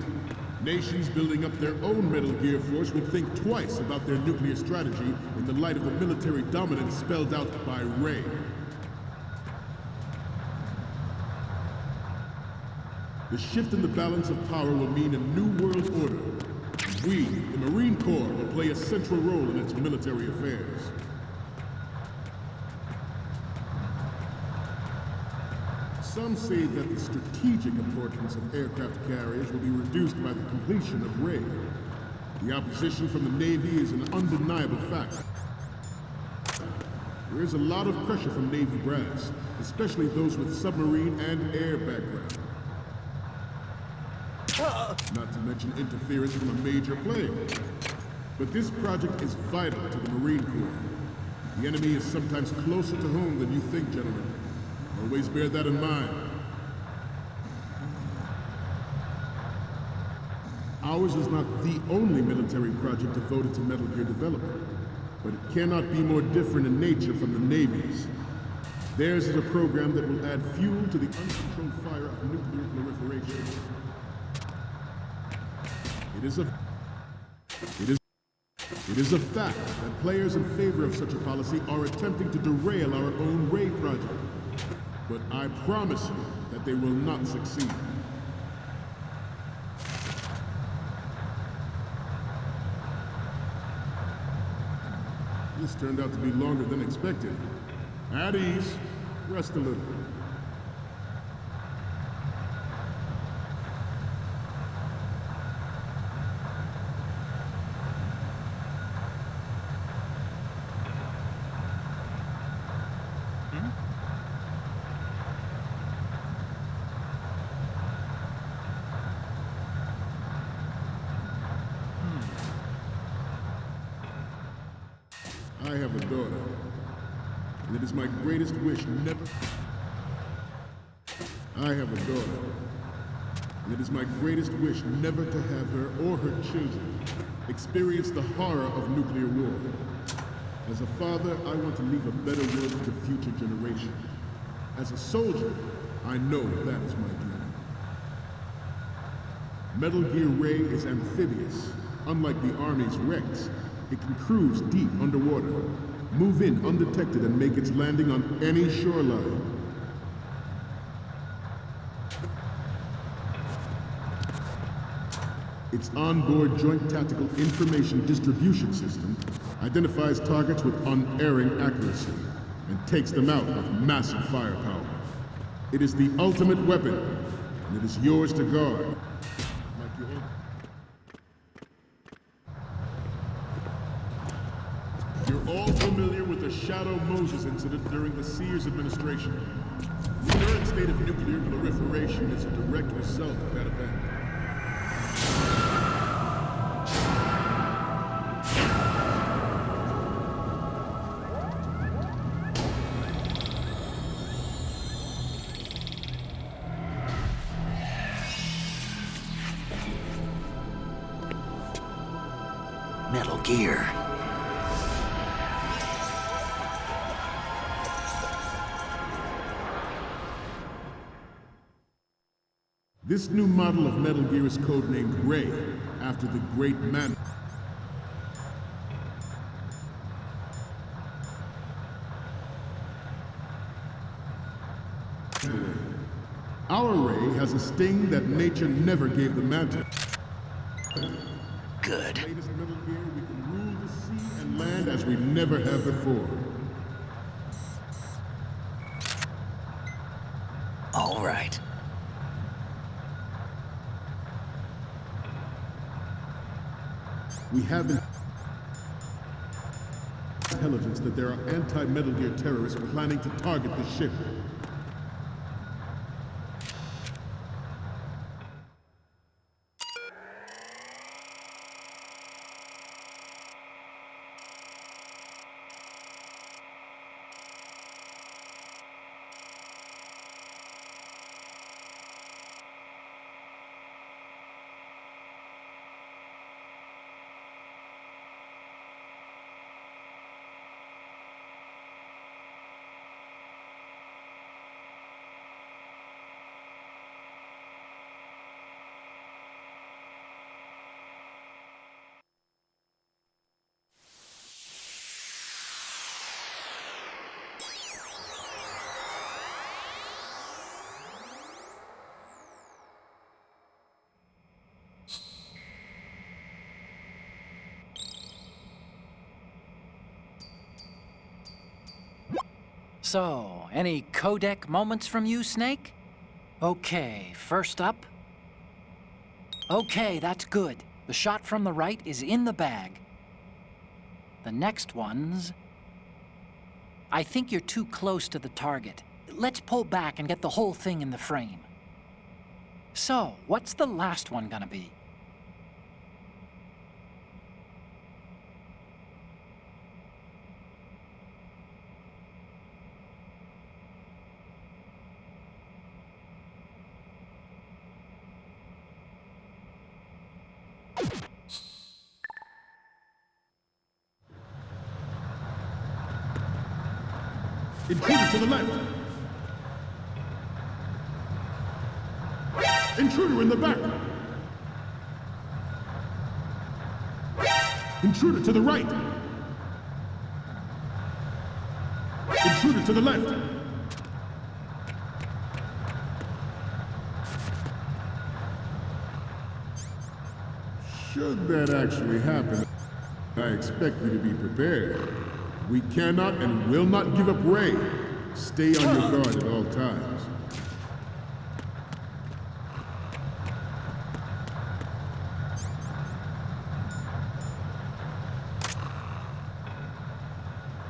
Nations building up their own Metal Gear force will think twice about their nuclear strategy in the light of the military dominance spelled out by Ray. The shift in the balance of power will mean a new world order. We, the Marine Corps, will play a central role in its military affairs. Some say that the strategic importance of aircraft carriers will be reduced by the completion of Ray. The opposition from the Navy is an undeniable fact. There is a lot of pressure from Navy brass, especially those with submarine and air background. Not to mention interference from a major player. But this project is vital to the Marine Corps. The enemy is sometimes closer to home than you think, gentlemen. Always bear that in mind. Ours is not the only military project devoted to Metal Gear development, but it cannot be more different in nature from the Navy's. Theirs is a program that will add fuel to the uncontrolled fire of nuclear proliferation. It is a fact that players in favor of such a policy are attempting to derail our own Ray project. But I promise you that they will not succeed. This turned out to be longer than expected. At ease, rest a little. I have a daughter, and it is my greatest wish never... I have a daughter, and it is my greatest wish never to have her or her children experience the horror of nuclear war. As a father, I want to leave a better world to future generations. As a soldier, I know that is my duty. Metal Gear Ray is amphibious. Unlike the Army's Rex, it can cruise deep underwater, move in undetected, and make its landing on any shoreline. Its onboard Joint Tactical Information Distribution System identifies targets with unerring accuracy and takes them out with massive firepower. It is the ultimate weapon, and it is yours to guard. Like your own. You're all familiar with the Shadow Moses incident during the Sears administration. The current state of nuclear proliferation is a direct result of that event. Metal Gear. This new model of Metal Gear is codenamed Ray, after the great man. Our Ray has a sting that nature never gave the Manta. Good. Latest Metal Gear, we can rule the sea and land as we never have before. All right. We have intelligence that there are anti-Metal Gear terrorists planning to target the ship. So, any codec moments from you, Snake? Okay, first up. Okay, that's good. The shot from the right is in the bag. The next one's... I think you're too close to the target. Let's pull back and get the whole thing in the frame. So, what's the last one gonna be? Intruder to the left! Intruder in the back! Intruder to the right! Intruder to the left! Should that actually happen, I expect you to be prepared. We cannot and will not give up Ray. Stay on your guard at all times.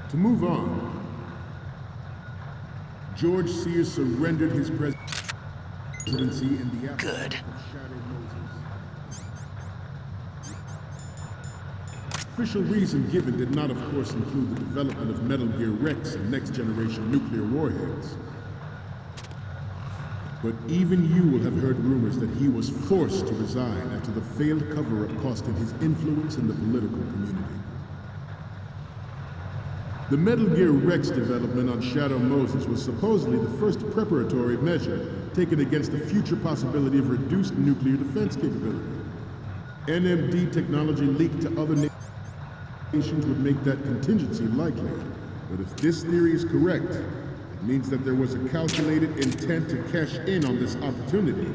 To move on, George Sears surrendered his presidency in the absence of Shadow Moses. Official reason given did not, of course, include the development of Metal Gear Rex and next-generation nuclear warheads. But even you will have heard rumors that he was forced to resign after the failed cover-up cost him his influence in the political community. The Metal Gear Rex development on Shadow Moses was supposedly the first preparatory measure taken against the future possibility of reduced nuclear defense capability. NMD technology leaked to other nations would make that contingency likely. But if this theory is correct, it means that there was a calculated intent to cash in on this opportunity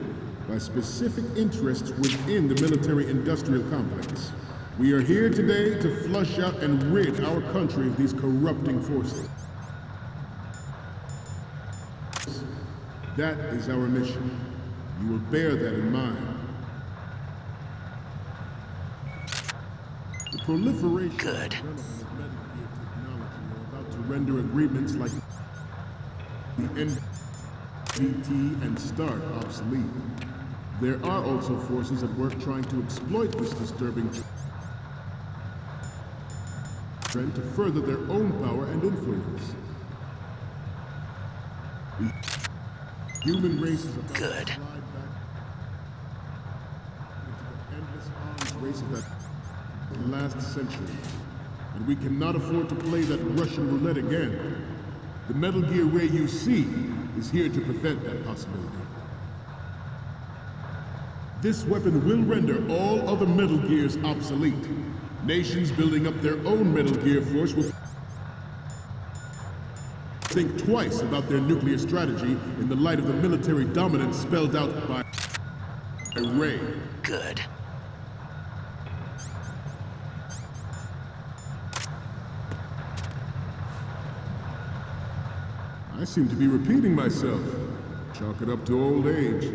by specific interests within the military-industrial complex. We are here today to flush out and rid our country of these corrupting forces. That is our mission. You will bear that in mind. The proliferation Good. of Metal Gear technology are about to render agreements like the NPT and START obsolete. There are also forces at work trying to exploit this disturbing trend to further their own power and influence. The human race is about Good. to slide back into the endless arms race of that last century. And we cannot afford to play that Russian roulette again. The Metal Gear Ray you see is here to prevent that possibility. This weapon will render all other Metal Gears obsolete. Nations building up their own Metal Gear force will think twice about their nuclear strategy in the light of the military dominance spelled out by Ray. Good. I seem to be repeating myself. Chalk it up to old age.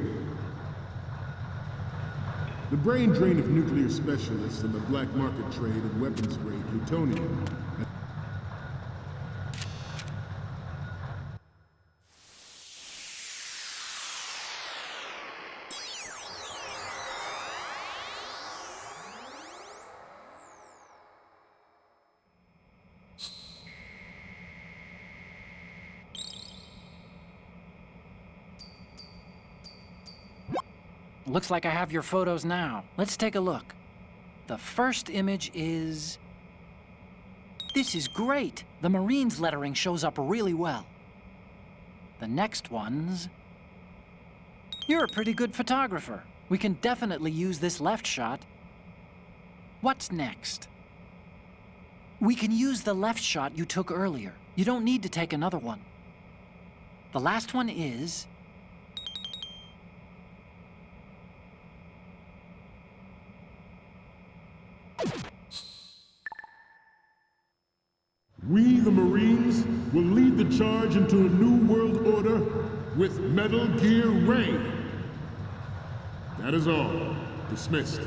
The brain drain of nuclear specialists and the black market trade in weapons-grade plutonium. Looks like I have your photos now. Let's take a look. The first image is... This is great! The Marines lettering shows up really well. The next one's... You're a pretty good photographer. We can definitely use this left shot. What's next? We can use the left shot you took earlier. You don't need to take another one. The last one is... We, the Marines, will lead the charge into a new world order with Metal Gear Ray. That is all. Dismissed.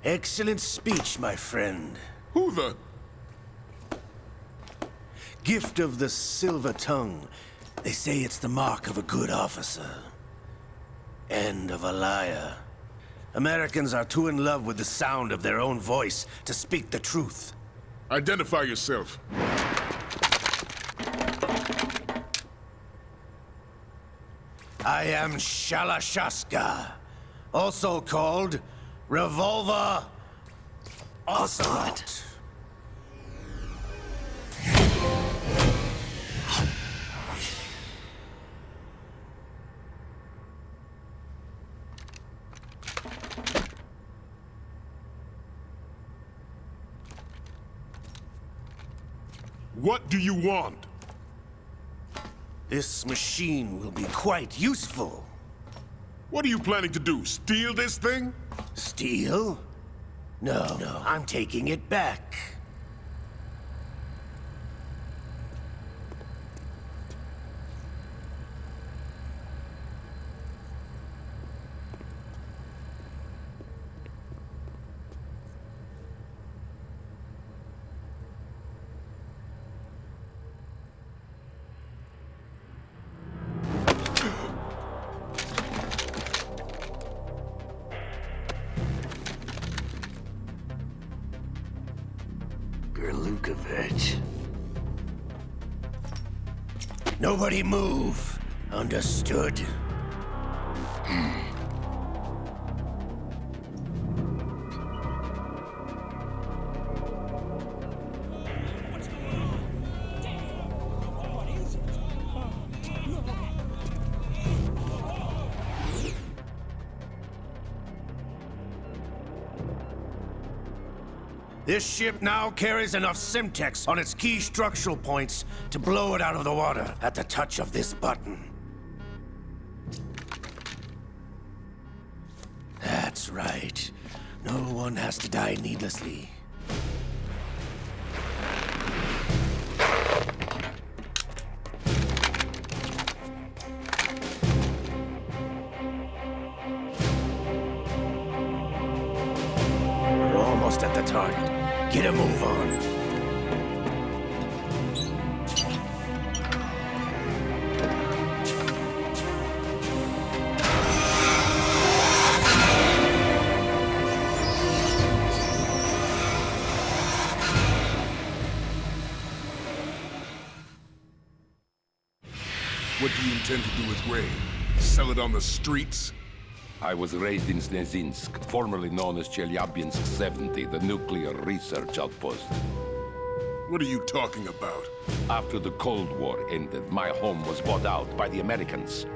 Excellent speech, my friend. Who the... Gift of the silver tongue. They say it's the mark of a good officer. And of a liar. Americans are too in love with the sound of their own voice to speak the truth. Identify yourself. I am Shalashaska, also called Revolver Ocelot. What do you want? This machine will be quite useful. What are you planning to do? Steal this thing? Steal? No, I'm taking it back. Gerlukovich. Nobody move. Understood? This ship now carries enough Simtex on its key structural points to blow it out of the water at the touch of this button. That's right. No one has to die needlessly. We're almost at the target. Get a move on. What do you intend to do with Ray? Sell it on the streets? I was raised in Snezinsk, formerly known as Chelyabinsk 70, the nuclear research outpost. What are you talking about? After the Cold War ended, my home was bought out by the Americans.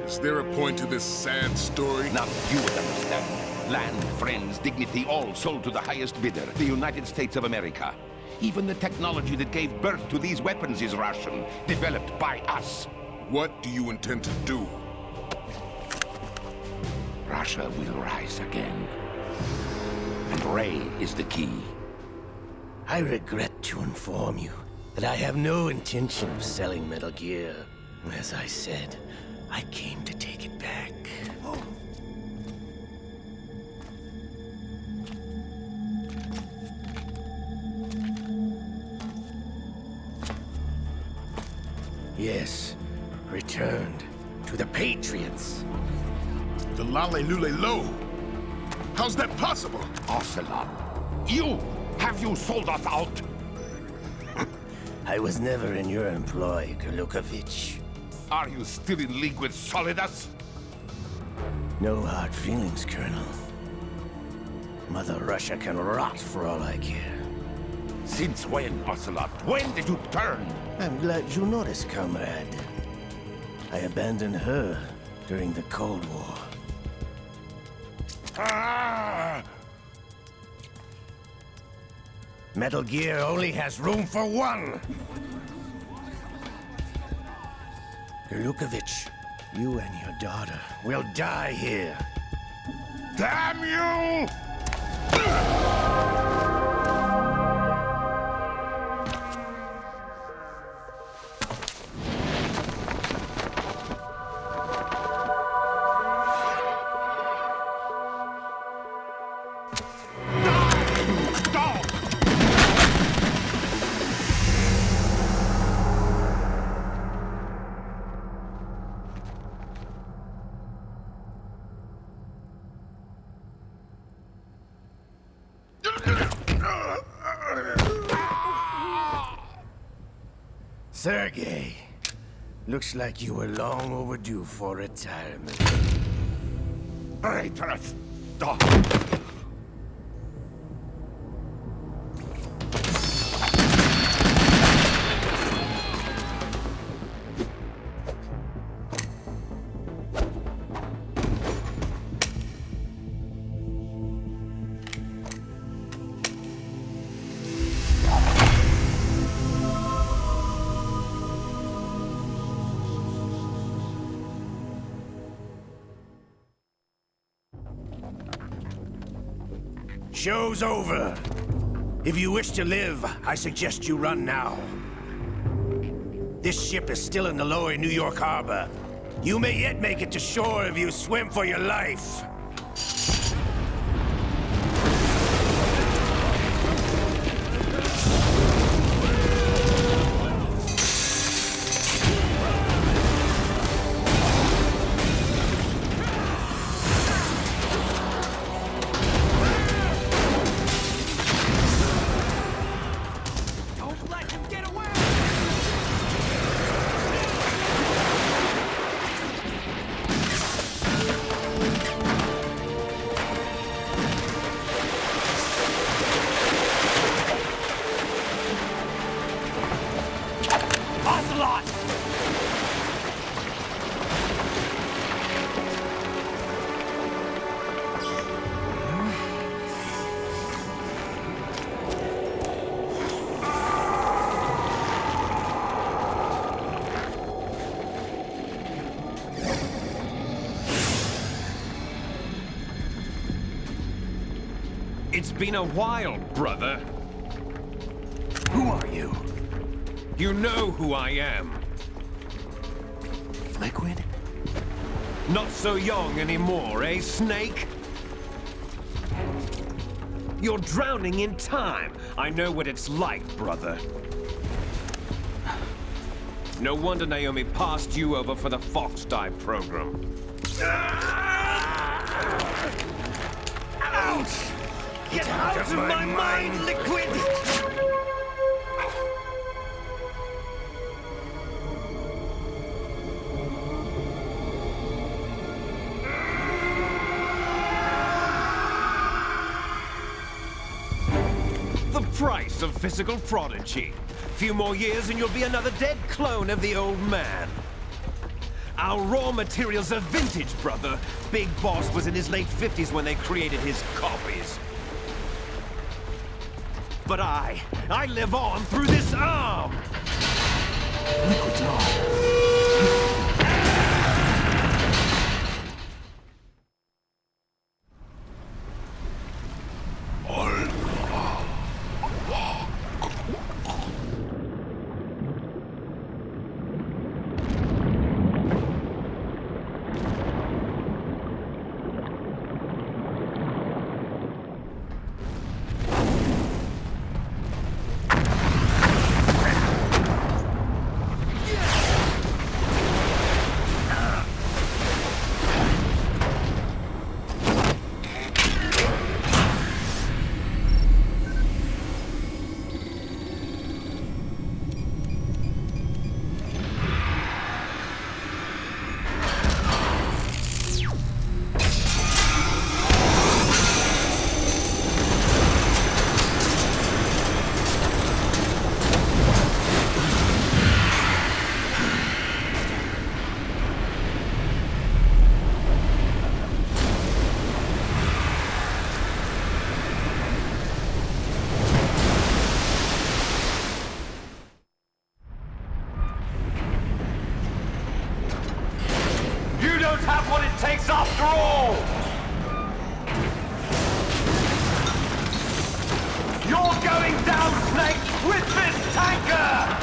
Is there a point to this sad story? Now you would understand. Land, friends, dignity, all sold to the highest bidder, the United States of America. Even the technology that gave birth to these weapons is Russian, developed by us. What do you intend to do? Russia will rise again. And Ray is the key. I regret to inform you that I have no intention of selling Metal Gear. As I said, I came to take it back. Yes, returned to the Patriots. The Lale Lule Lo? How's that possible? Ocelot, have you sold us out? I was never in your employ, Gurlukovich. Are you still in league with Solidus? No hard feelings, Colonel. Mother Russia can rot for all I care. Since when, Ocelot? When did you turn? I'm glad you noticed, comrade. I abandoned her during the Cold War. Ah! Metal Gear only has room for one! Gurlukovich, you and your daughter will die here. Damn you! Sergei, looks like you were long overdue for retirement. Traitorous dog! Show's over. If you wish to live, I suggest you run now. This ship is still in the lower New York harbor. You may yet make it to shore if you swim for your life. It's been a while, brother. Who are you? You know who I am. Liquid? Not so young anymore, eh, Snake? You're drowning in time. I know what it's like, brother. No wonder Naomi passed you over for the Fox Dive program. Ouch! Get out of my mind, Liquid! The price of physical prodigy. Few more years and you'll be another dead clone of the old man. Our raw materials are vintage, brother. Big Boss was in his late 50s when they created his copies. But I live on through this arm! Liquid's on. Have what it takes after all! You're going down, Snake, with this tanker!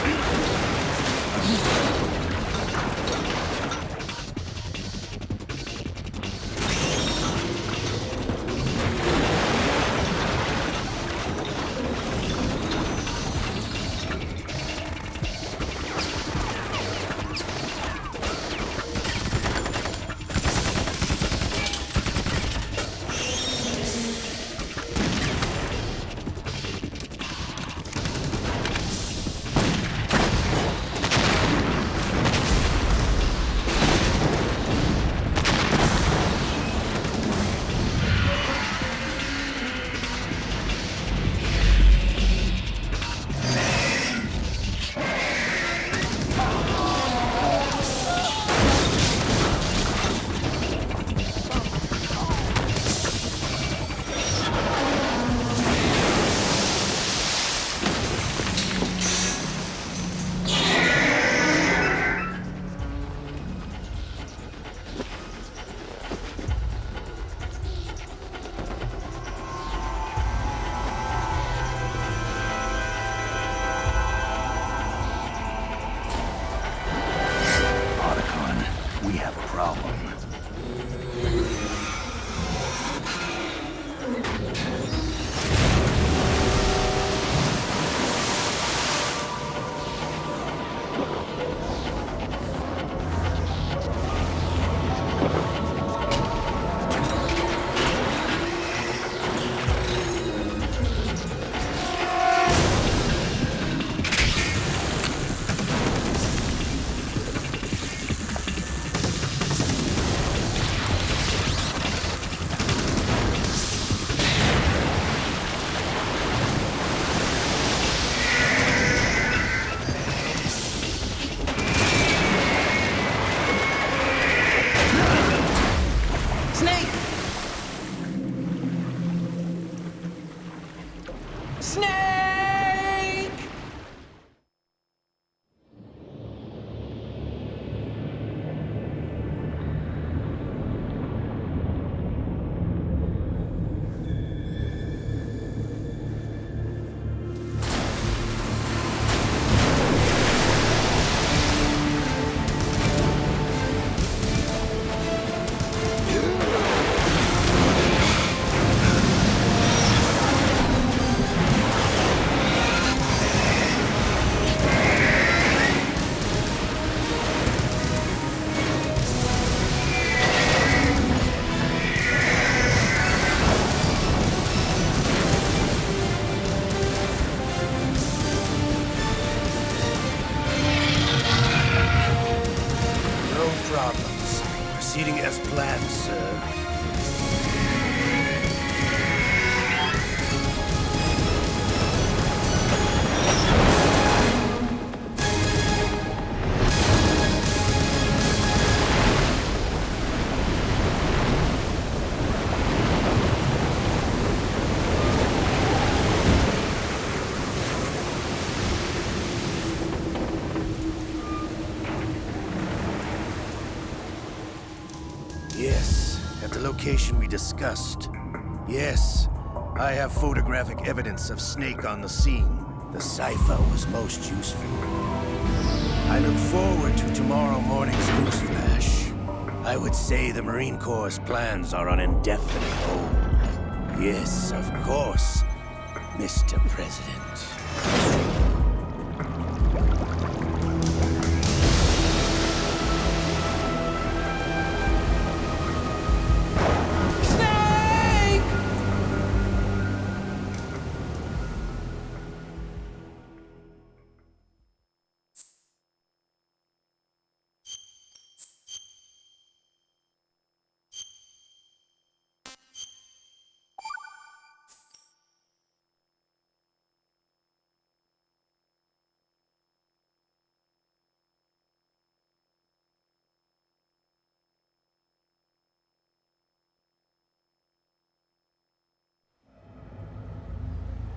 location we discussed. Yes, I have photographic evidence of Snake on the scene. The cipher was most useful. I look forward to tomorrow morning's news flash. I would say the Marine Corps' plans are on indefinite hold. Yes, of course, Mr. President.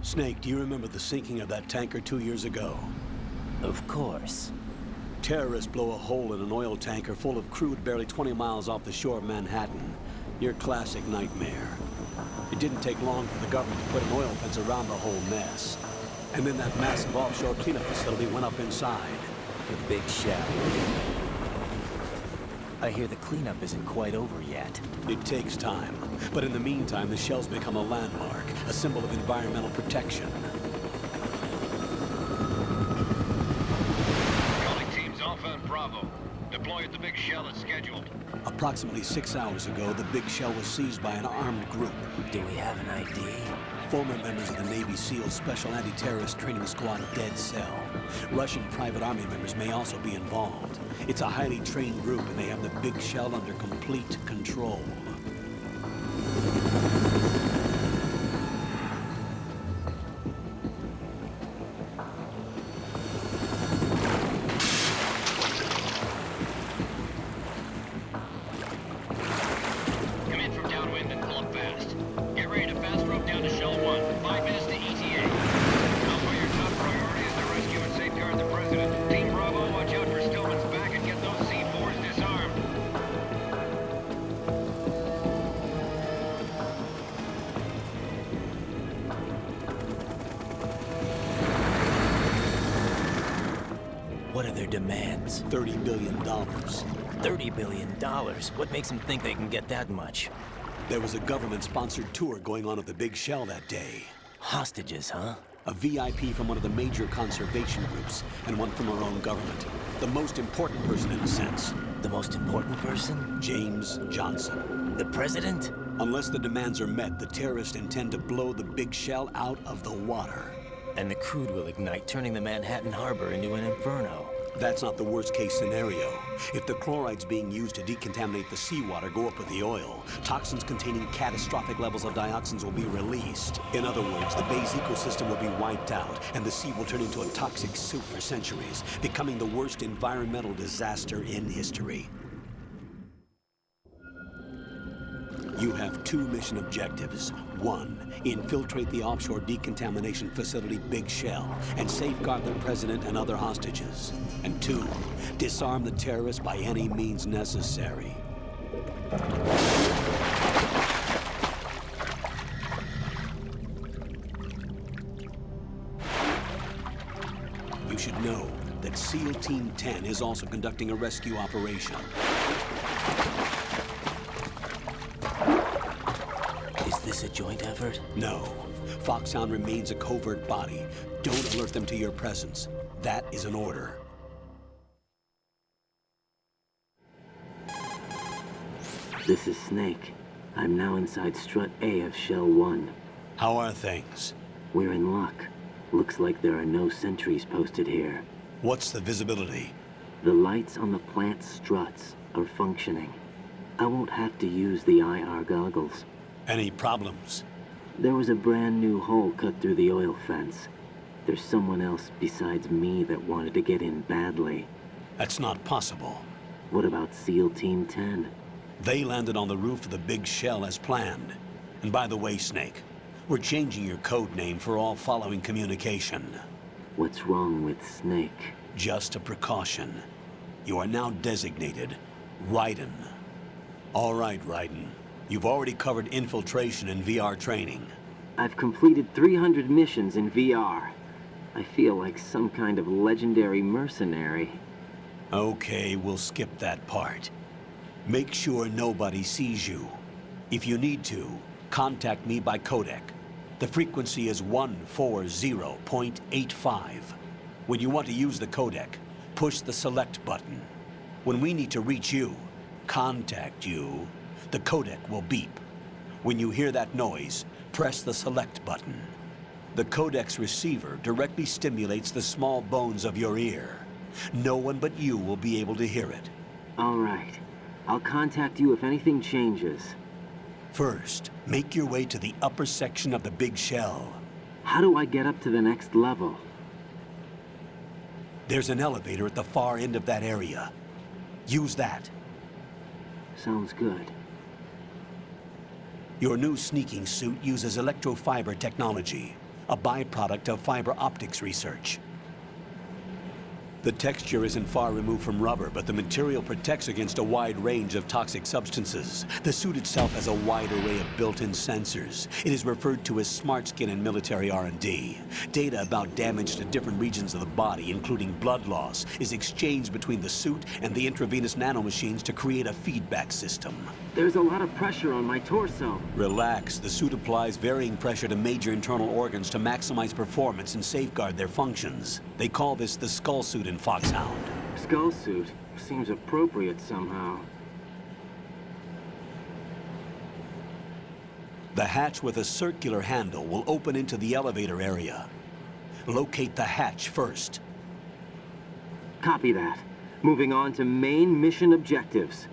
Snake, do you remember the sinking of that tanker 2 years ago? Of course. Terrorists blow a hole in an oil tanker full of crude barely 20 miles off the shore of Manhattan. Your classic nightmare. It didn't take long for the government to put an oil fence around the whole mess. And then that massive offshore cleanup facility went up inside. The Big Shell. I hear the cleanup isn't quite over yet. It takes time. But in the meantime, the shell's become a landmark, a symbol of environmental protection. Calling teams Alpha and Bravo. Deploy at the Big Shell as scheduled. Approximately 6 hours ago, the Big Shell was seized by an armed group. Do we have an ID? Former members of the Navy SEAL Special Anti-Terrorist Training Squad Dead Cell. Russian private army members may also be involved. It's a highly trained group, and they have the Big Shell under complete control. Come in from downwind and pull up fast. Get ready to fast rope down to Shell 1. 5 minutes to ETA. Alpha, your top priority is to rescue and safeguard the President. Team Bravo, watch out for Stillman's back and get those C4s disarmed. What are their demands? $30 billion. $30 billion? What makes them think they can get that much? There was a government-sponsored tour going on at the Big Shell that day. Hostages, huh? A VIP from one of the major conservation groups, and one from our own government. The most important person in a sense. The most important person? James Johnson. The President? Unless the demands are met, the terrorists intend to blow the Big Shell out of the water. And the crude will ignite, turning the Manhattan Harbor into an inferno. That's not the worst-case scenario. If the chlorides being used to decontaminate the seawater go up with the oil, toxins containing catastrophic levels of dioxins will be released. In other words, the bay's ecosystem will be wiped out, and the sea will turn into a toxic soup for centuries, becoming the worst environmental disaster in history. You have 2 mission objectives. 1, infiltrate the offshore decontamination facility Big Shell and safeguard the President and other hostages. And 2, disarm the terrorists by any means necessary. You should know that SEAL Team 10 is also conducting a rescue operation. Is this a joint effort? No. Foxhound remains a covert body. Don't alert them to your presence. That is an order. This is Snake. I'm now inside Strut A of Shell 1. How are things? We're in luck. Looks like there are no sentries posted here. What's the visibility? The lights on the plant struts are functioning. I won't have to use the IR goggles. Any problems? There was a brand new hole cut through the oil fence. There's someone else besides me that wanted to get in badly. That's not possible. What about SEAL Team 10? They landed on the roof of the Big Shell as planned. And by the way, Snake, we're changing your code name for all following communication. What's wrong with Snake? Just a precaution. You are now designated Raiden. All right, Raiden. You've already covered infiltration and VR training. I've completed 300 missions in VR. I feel like some kind of legendary mercenary. Okay, we'll skip that part. Make sure nobody sees you. If you need to, contact me by codec. The frequency is 140.85. When you want to use the codec, push the select button. When we need to reach you, contact you, the codec will beep. When you hear that noise, press the select button. The codec's receiver directly stimulates the small bones of your ear. No one but you will be able to hear it. All right. I'll contact you if anything changes. First, make your way to the upper section of the big shell. How do I get up to the next level? There's an elevator at the far end of that area. Use that. Sounds good. Your new sneaking suit uses electrofiber technology, a byproduct of fiber optics research. The texture isn't far removed from rubber, but the material protects against a wide range of toxic substances. The suit itself has a wide array of built-in sensors. It is referred to as smart skin in military R&D. Data about damage to different regions of the body, including blood loss, is exchanged between the suit and the intravenous nanomachines to create a feedback system. There's a lot of pressure on my torso. Relax. The suit applies varying pressure to major internal organs to maximize performance and safeguard their functions. They call this the skull suit in Foxhound. Skull suit? Seems appropriate somehow. The hatch with a circular handle will open into the elevator area. Locate the hatch first. Copy that. Moving on to main mission objectives.